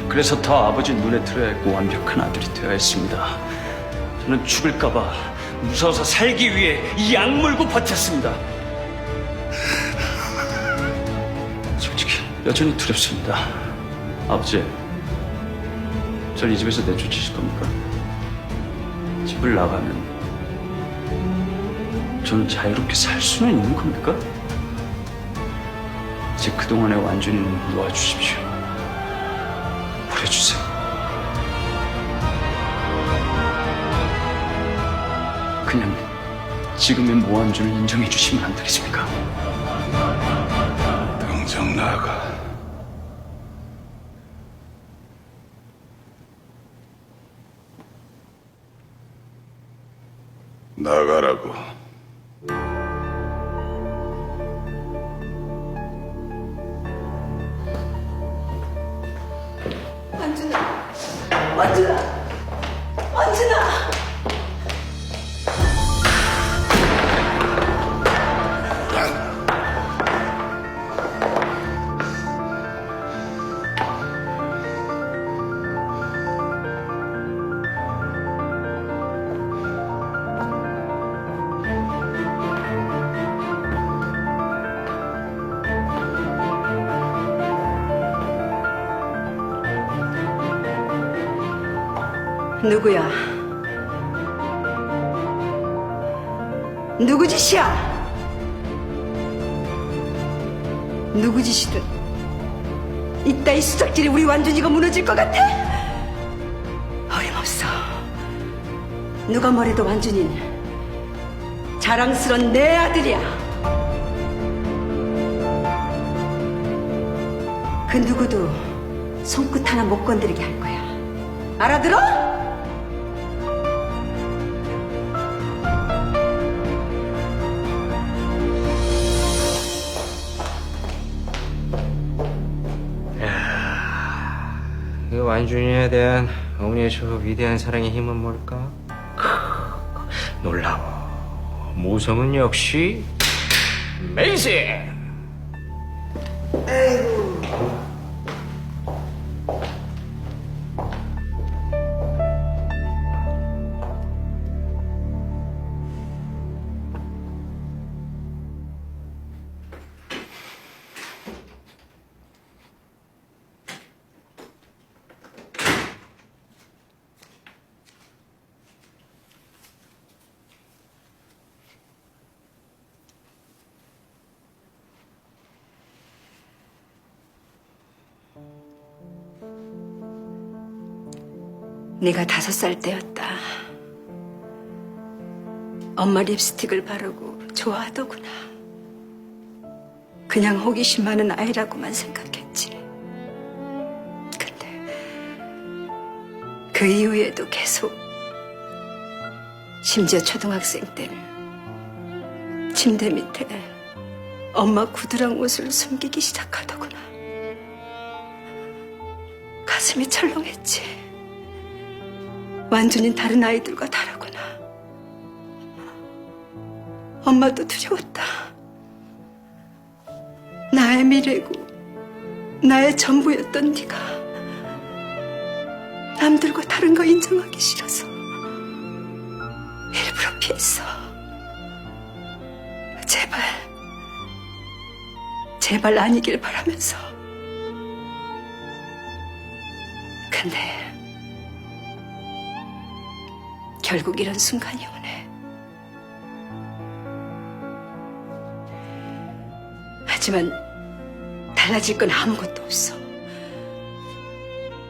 그래서 더 아버지 눈에 들어야 했고 완벽한 아들이 되어야 했습니다. 저는 죽을까봐 무서워서 살기 위해 이 악물고 버텼습니다. 솔직히 여전히 두렵습니다. 아버지, 절 이 집에서 내쫓으실 겁니까? 집을 나가면 저는 자유롭게 살 수는 있는 겁니까? 제 그동안의 완준이는 놓아주십시오. 버려주세요. 그냥 지금의 모완준을 인정해 주시면 안 되겠습니까? 당장 나가. 나가라고. 완준아, 완준아, 완준아. 누구야? 누구 짓이야? 누구 짓이든 이따위 수작질에 우리 완준이가 무너질 것 같아? 어림없어. 누가 뭐래도 완준이는 자랑스런 내 아들이야. 그 누구도 손끝 하나 못 건드리게 할 거야. 알아들어? 그 완준이에 대한 어머니의 저 위대한 사랑의 힘은 뭘까? 놀라워. 모성은 역시 메이징! 네가 5살 때였다. 엄마 립스틱을 바르고 좋아하더구나. 그냥 호기심 많은 아이라고만 생각했지. 근데 그 이후에도 계속, 심지어 초등학생 때는 침대 밑에 엄마 구두랑 옷을 숨기기 시작하더구나. 가슴이 철렁했지. 완전히 다른 아이들과 다르구나. 엄마도 두려웠다. 나의 미래고 나의 전부였던 네가 남들과 다른 거 인정하기 싫어서 일부러 피했어. 제발 아니길 바라면서. 근데 결국 이런 순간이 오네. 하지만 달라질 건 아무것도 없어.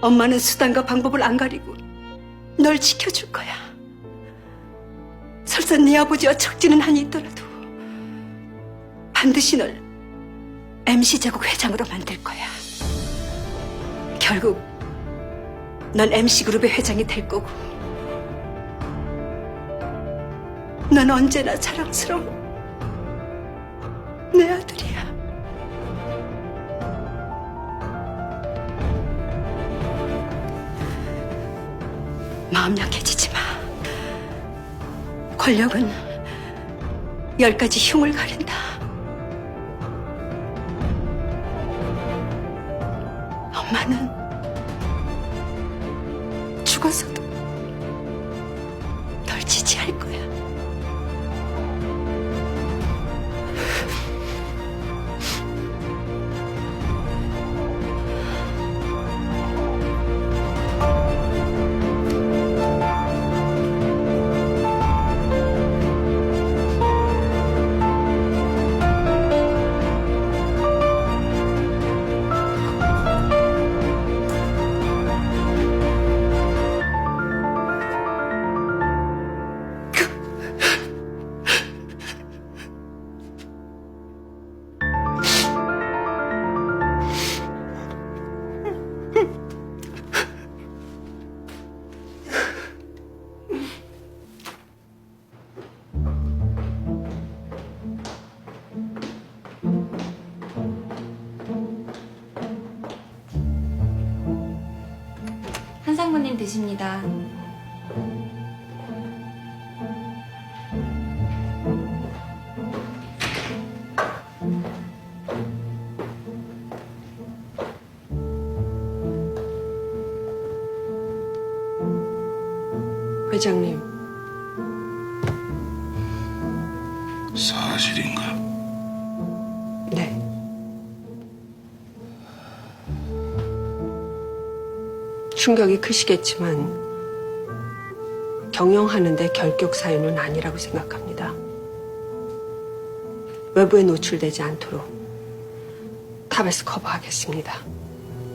엄마는 수단과 방법을 안 가리고 널 지켜줄 거야. 설사 네 아버지와 척지는 한이 있더라도 반드시 널 MC제국 회장으로 만들 거야. 결국 넌 MC그룹의 회장이 될 거고 넌 언제나 자랑스러운 내 아들이야. 마음 약해지지 마. 권력은 10가지 흉을 가린다. 엄마는 죽어서도 널 지지할 거야. 한상무님 드십니다. 회장님, 사실인가? 네. 충격이 크시겠지만 경영하는데 결격 사유는 아니라고 생각합니다. 외부에 노출되지 않도록 탑에서 커버하겠습니다.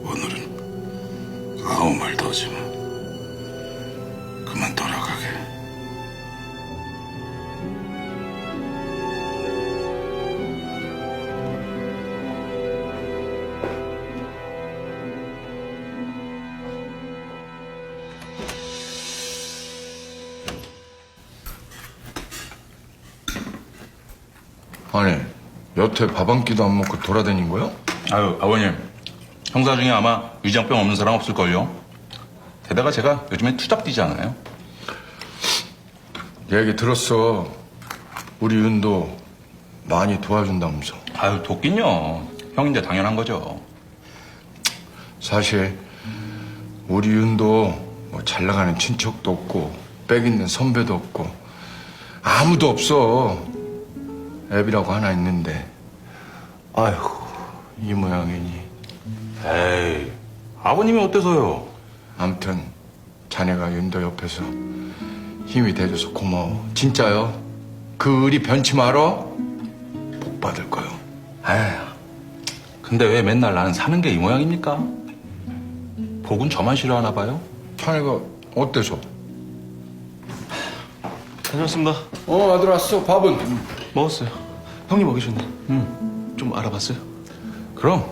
오늘은 아무 말도 하지 마. 그만 돌아가게. 아니, 여태 밥 한 끼도 안 먹고 돌아다닌 거야? 아유, 아버님. 형사 중에 아마 위장병 없는 사람 없을걸요? 게다가 제가 요즘에 투잡 뛰지 않아요? 얘기 들었어. 우리 윤도 많이 도와준다면서. 아유, 돕긴요. 형인데 당연한 거죠. 사실 우리 윤도 뭐 잘 나가는 친척도 없고 빽 있는 선배도 없고 아무도 없어. 애비라고 하나 있는데 아휴 이 모양이니. 에이, 아버님이 어때서요? 암튼 자네가 윤도 옆에서 힘이 돼줘서 고마워. 진짜요. 그 의리 변치 말어. 복 받을 거요. 에휴, 근데 왜 맨날 나는 사는 게 이 모양입니까? 복은 저만 싫어하나 봐요? 자네가 어때서? 다녀왔습니다. 아들 왔어. 밥은? 먹었어요. 형님 먹이셨네. 좀 알아봤어요? 그럼.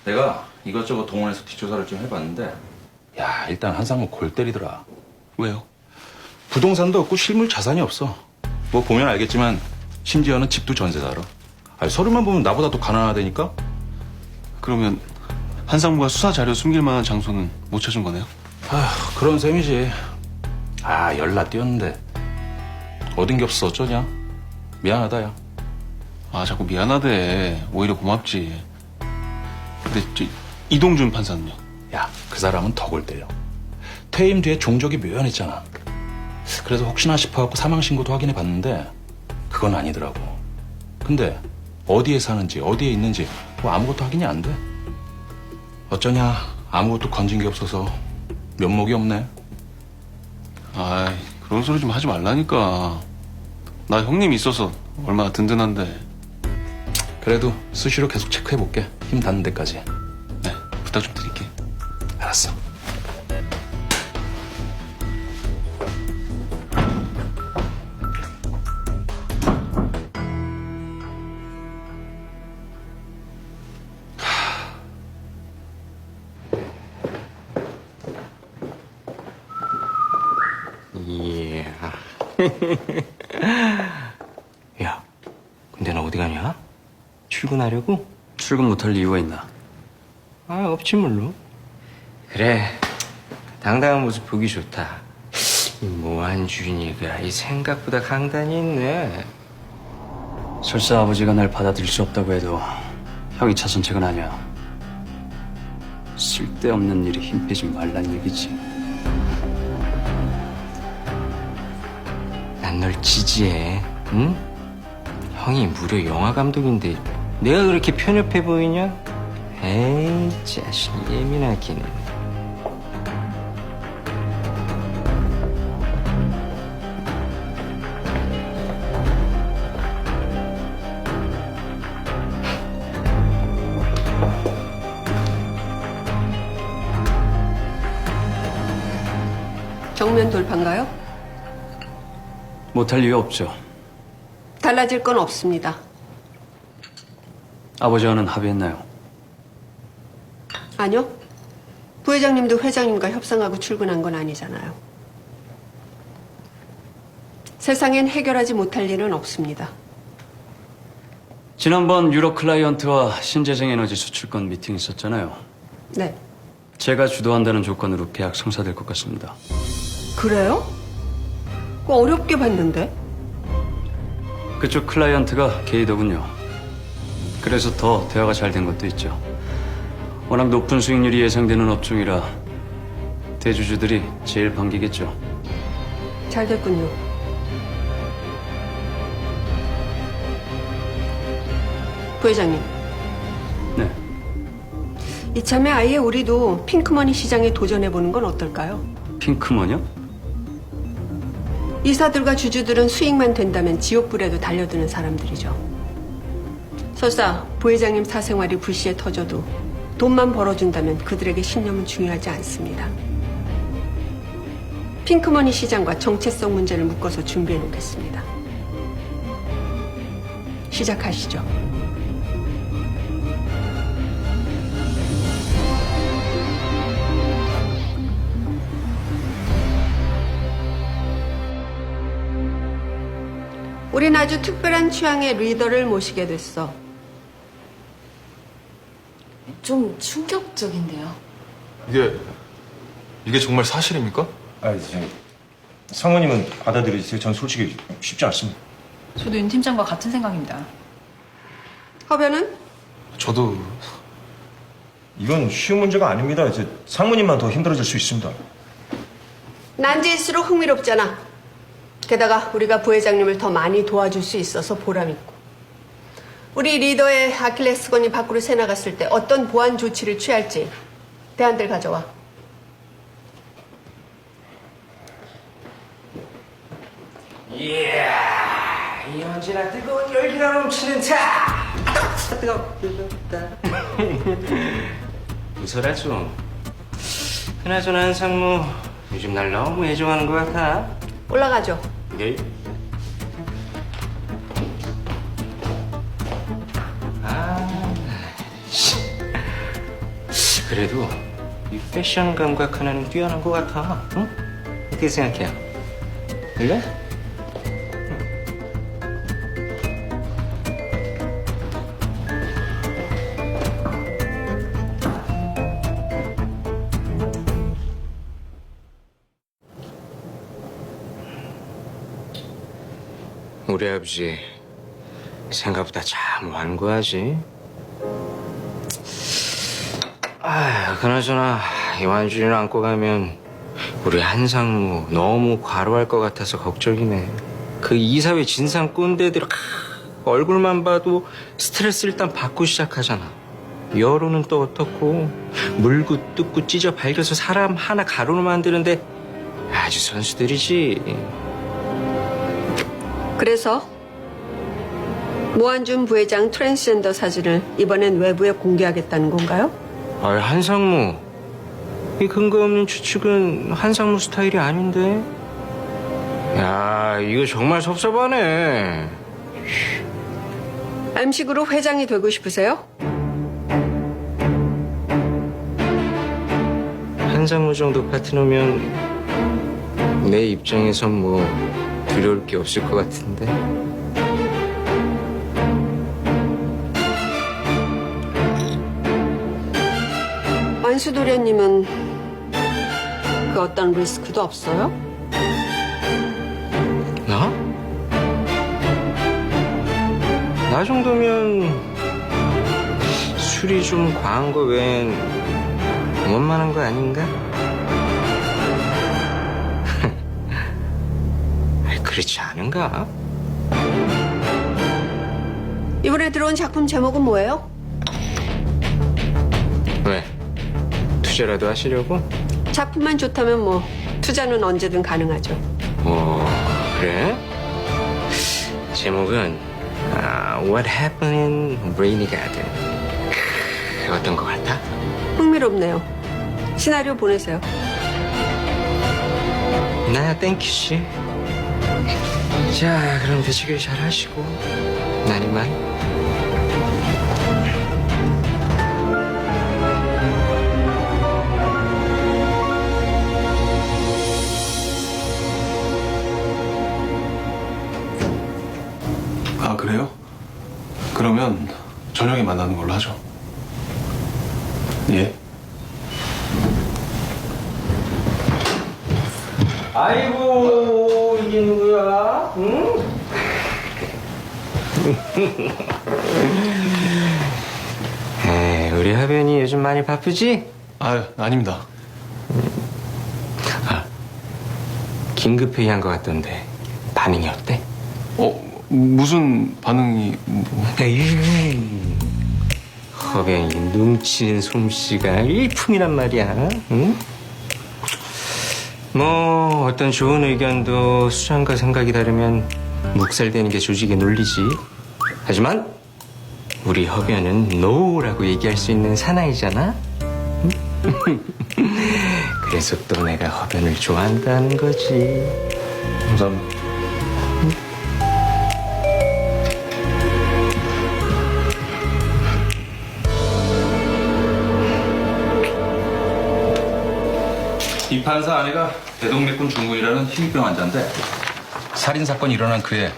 내가 이것저것 동원해서 뒷조사를 좀 해봤는데, 야, 일단 한상무 골 때리더라. 왜요? 부동산도 없고 실물 자산이 없어. 뭐 보면 알겠지만 심지어는 집도 전세 살아. 아니, 서류만 보면 나보다 더 가난하다니까? 그러면 한상무가 수사 자료 숨길 만한 장소는 못 찾은 거네요? 아휴, 그런 셈이지. 아, 연락 뛰었는데 얻은 게 없어 어쩌냐? 미안하다, 야. 아, 자꾸 미안하대. 오히려 고맙지. 근데 이동준 판사는요? 야, 그 사람은 더 골 때려. 퇴임 뒤에 종적이 묘연했잖아. 그래서 혹시나 싶어갖고 사망신고도 확인해 봤는데 그건 아니더라고. 근데 어디에 사는지 어디에 있는지 뭐 아무것도 확인이 안 돼. 어쩌냐? 아무것도 건진 게 없어서 면목이 없네. 아이, 그런 소리 좀 하지 말라니까. 나 형님 있어서 얼마나 든든한데. 그래도 수시로 계속 체크해볼게. 힘 닿는 데까지. 네, 부탁 좀 드릴게. 알았어. 이야. 야, 근데 너 어디 가냐? 출근하려고? 출근 못할 이유가 있나? 아, 없지 물론. 그래, 당당한 모습 보기 좋다. 이 모한준이가 이 생각보다 강단이 있네. 설사 아버지가 날 받아들일 수 없다고 해도 형이 차선책은 아니야. 쓸데없는 일에 힘 빼지 말란 얘기지. 난 널 지지해, 응? 형이 무려 영화 감독인데 내가 그렇게 편협해 보이냐? 에이, 자식 예민하기는. 정면 돌파인가요? 못할 이유 없죠. 달라질 건 없습니다. 아버지와는 합의했나요? 아니요. 부회장님도 회장님과 협상하고 출근한 건 아니잖아요. 세상엔 해결하지 못할 일은 없습니다. 지난번 유럽 클라이언트와 신재생에너지 수출권 미팅 있었잖아요. 네. 제가 주도한다는 조건으로 계약 성사될 것 같습니다. 그래요? 그거 어렵게 봤는데. 그쪽 클라이언트가 게이더군요. 그래서 더 대화가 잘 된 것도 있죠. 워낙 높은 수익률이 예상되는 업종이라 대주주들이 제일 반기겠죠. 잘 됐군요. 부회장님. 네. 이참에 아예 우리도 핑크머니 시장에 도전해보는 건 어떨까요? 핑크머니요? 이사들과 주주들은 수익만 된다면 지옥불에도 달려드는 사람들이죠. 설사 부회장님 사생활이 불시에 터져도 돈만 벌어준다면 그들에게 신념은 중요하지 않습니다. 핑크머니 시장과 정체성 문제를 묶어서 준비해놓겠습니다. 시작하시죠. 우린 아주 특별한 취향의 리더를 모시게 됐어. 좀 충격적인데요. 이게 정말 사실입니까? 아니, 사모님은 받아들이세요. 전 솔직히 쉽지 않습니다. 저도 윤 팀장과 같은 생각입니다. 허변은? 저도 이건 쉬운 문제가 아닙니다. 이제 상무님만 더 힘들어질 수 있습니다. 난제일수록 흥미롭잖아. 게다가 우리가 부회장님을 더 많이 도와줄 수 있어서 보람있고. 우리 리더의 아킬레스건이 밖으로 새나갔을 때 어떤 보안 조치를 취할지 대안들 가져와. 이야, 이 언제나 뜨거운 열기가 넘치는 차! 뜨거워. 웃어라 좀. 그나저나 한상무, 요즘 날 너무 애정하는 것 같아. 올라가죠. 네. 그래도 이 패션 감각 하나는 뛰어난 것 같아. 응? 어떻게 생각해? 그래? 우리 아버지 생각보다 참 완고하지. 그나저나 이완준이를 안고 가면 우리 한상무 너무 과로할 것 같아서 걱정이네. 그 이사회 진상 꼰대들 얼굴만 봐도 스트레스 일단 받고 시작하잖아. 여론은 또 어떻고 물고 뜯고 찢어 발겨서 사람 하나 가루로 만드는데 아주 선수들이지. 그래서 모한준 부회장 트랜스젠더 사진을 이번엔 외부에 공개하겠다는 건가요? 한상무. 이 근거 없는 추측은 한상무 스타일이 아닌데. 야, 이거 정말 섭섭하네. MC그룹 회장이 되고 싶으세요? 한상무 정도 파트너면 내 입장에선 뭐 두려울 게 없을 것 같은데. 완수도련님은 그 어떤 리스크도 없어요? 나? 나 정도면 술이 좀 과한 거 외엔 원만한 거 아닌가? 그렇지 않은가? 이번에 들어온 작품 제목은 뭐예요? 왜? 투자라도 하시려고? 작품만 좋다면 뭐 투자는 언제든 가능하죠. 그래? 제목은 What Happened in Rainy Garden. 어떤 것 같아? 흥미롭네요. 시나리오 보내세요. 나야 땡큐씨. 자, 그럼 되시길 잘 하시고 난 이만. 아, 그래요? 그러면 저녁에 만나는 걸로 하죠. 예. 아이고, 이게 누구야? 응? 우리 하변이 요즘 많이 바쁘지? 아닙니다. 긴급 회의한 것 같던데 반응이 어때? 무슨 반응이... 허변이 눈치는 솜씨가 일품이란 말이야. 응? 뭐 어떤 좋은 의견도 수장과 생각이 다르면 묵살되는 게 조직의 논리지. 하지만 우리 허변은 노라고 얘기할 수 있는 사나이잖아. 응? 그래서 또 내가 허변을 좋아한다는 거지. 감사합니다. 이 판사 아내가 대동맥군 중군이라는 희귀병 환자인데 살인사건이 일어난 그해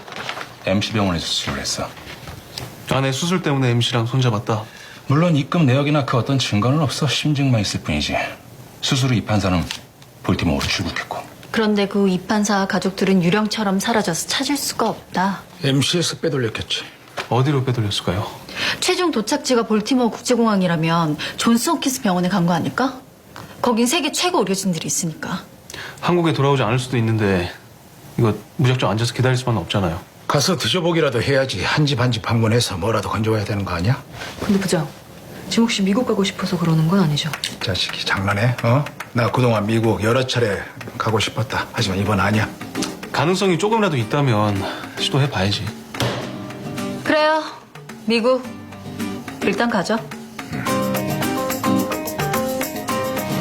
MC병원에서 수술을 했어. 아내 수술 때문에 MC랑 손잡았다. 물론 입금 내역이나 그 어떤 증거는 없어. 심증만 있을 뿐이지. 수술 후 이 판사는 볼티모어로 출국했고. 그런데 그 이판사 가족들은 유령처럼 사라져서 찾을 수가 없다. MC에서 빼돌렸겠지. 어디로 빼돌렸을까요? 최종 도착지가 볼티모어 국제공항이라면 존스 홉킨스 병원에 간 거 아닐까? 거긴 세계 최고 의료진들이 있으니까. 한국에 돌아오지 않을 수도 있는데 이거 무작정 앉아서 기다릴 수만은 없잖아요. 가서 드셔보기라도 해야지. 한 집 한 집 방문해서 뭐라도 건져와야 되는 거 아니야? 근데 부장, 지금 혹시 미국 가고 싶어서 그러는 건 아니죠? 자식이 장난해? 나 그동안 미국 여러 차례 가고 싶었다. 하지만 이번 아니야. 가능성이 조금이라도 있다면 시도해봐야지. 그래요. 미국. 일단 가죠.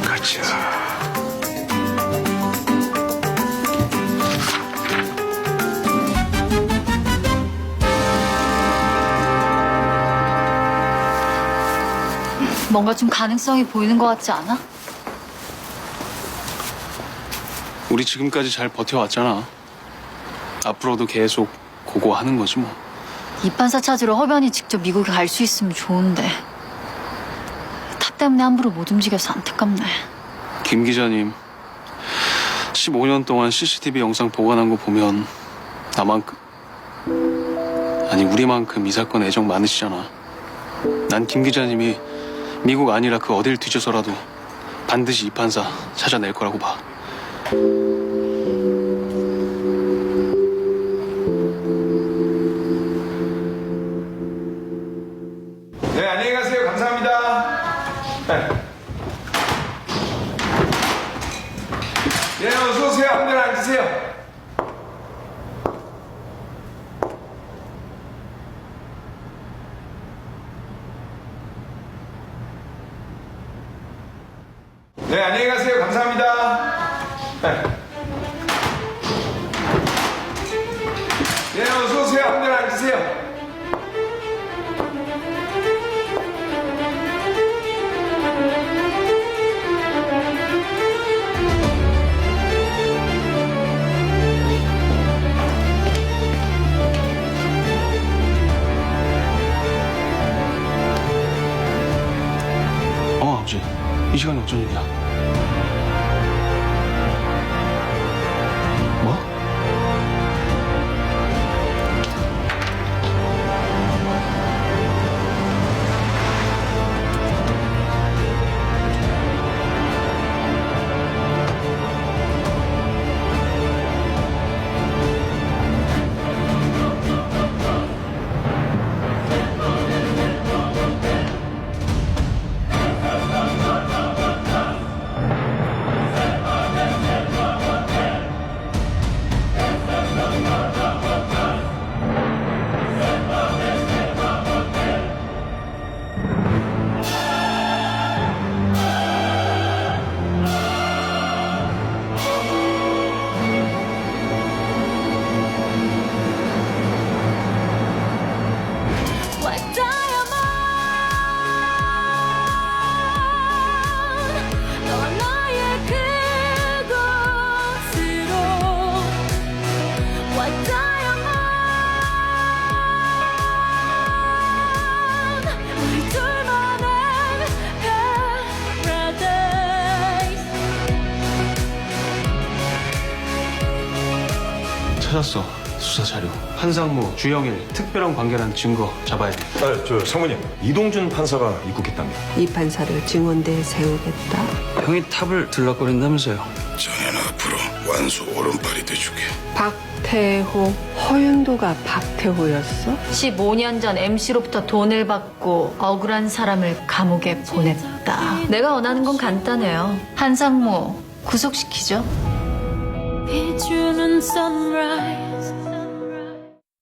가자. 뭔가 좀 가능성이 보이는 것 같지 않아? 우리 지금까지 잘 버텨왔잖아. 앞으로도 계속 고고하는 거지 뭐. 이판사 찾으러 허변이 직접 미국에 갈 수 있으면 좋은데 타 때문에 함부로 못 움직여서 안타깝네. 김 기자님, 15년 동안 CCTV 영상 보관한 거 보면 나만큼, 아니 우리만큼 이 사건 애정 많으시잖아. 난 김 기자님이 미국 아니라 그 어딜 뒤져서라도 반드시 이 판사 찾아낼 거라고 봐. 네, 안녕히 가세요. 감사합니다. 예, 어서 오세요. 한 번 앉으세요. 네, 안녕히 가세요. 감사합니다. 네. 예, 어서 오세요. 한 번 앉으세요. 아버지, 이 시간에 어쩐 일이야? 뭐? 찾았어. 수사 자료. 한상무, 주영일 특별한 관계라는 증거 잡아야 돼. 저 상무님, 이동준 판사가 입국했답니다. 이 판사를 증언대에 세우겠다. 형이 탑을 들락거린다면서요. 자네는 앞으로 완수 오른팔이 돼줄게. 박태호, 허윤도가 박태호였어? 15년 전 MC로부터 돈을 받고 억울한 사람을 감옥에 보냈다. 내가 원하는 건 간단해요. 한상무 구속시키죠. 비추는 sunrise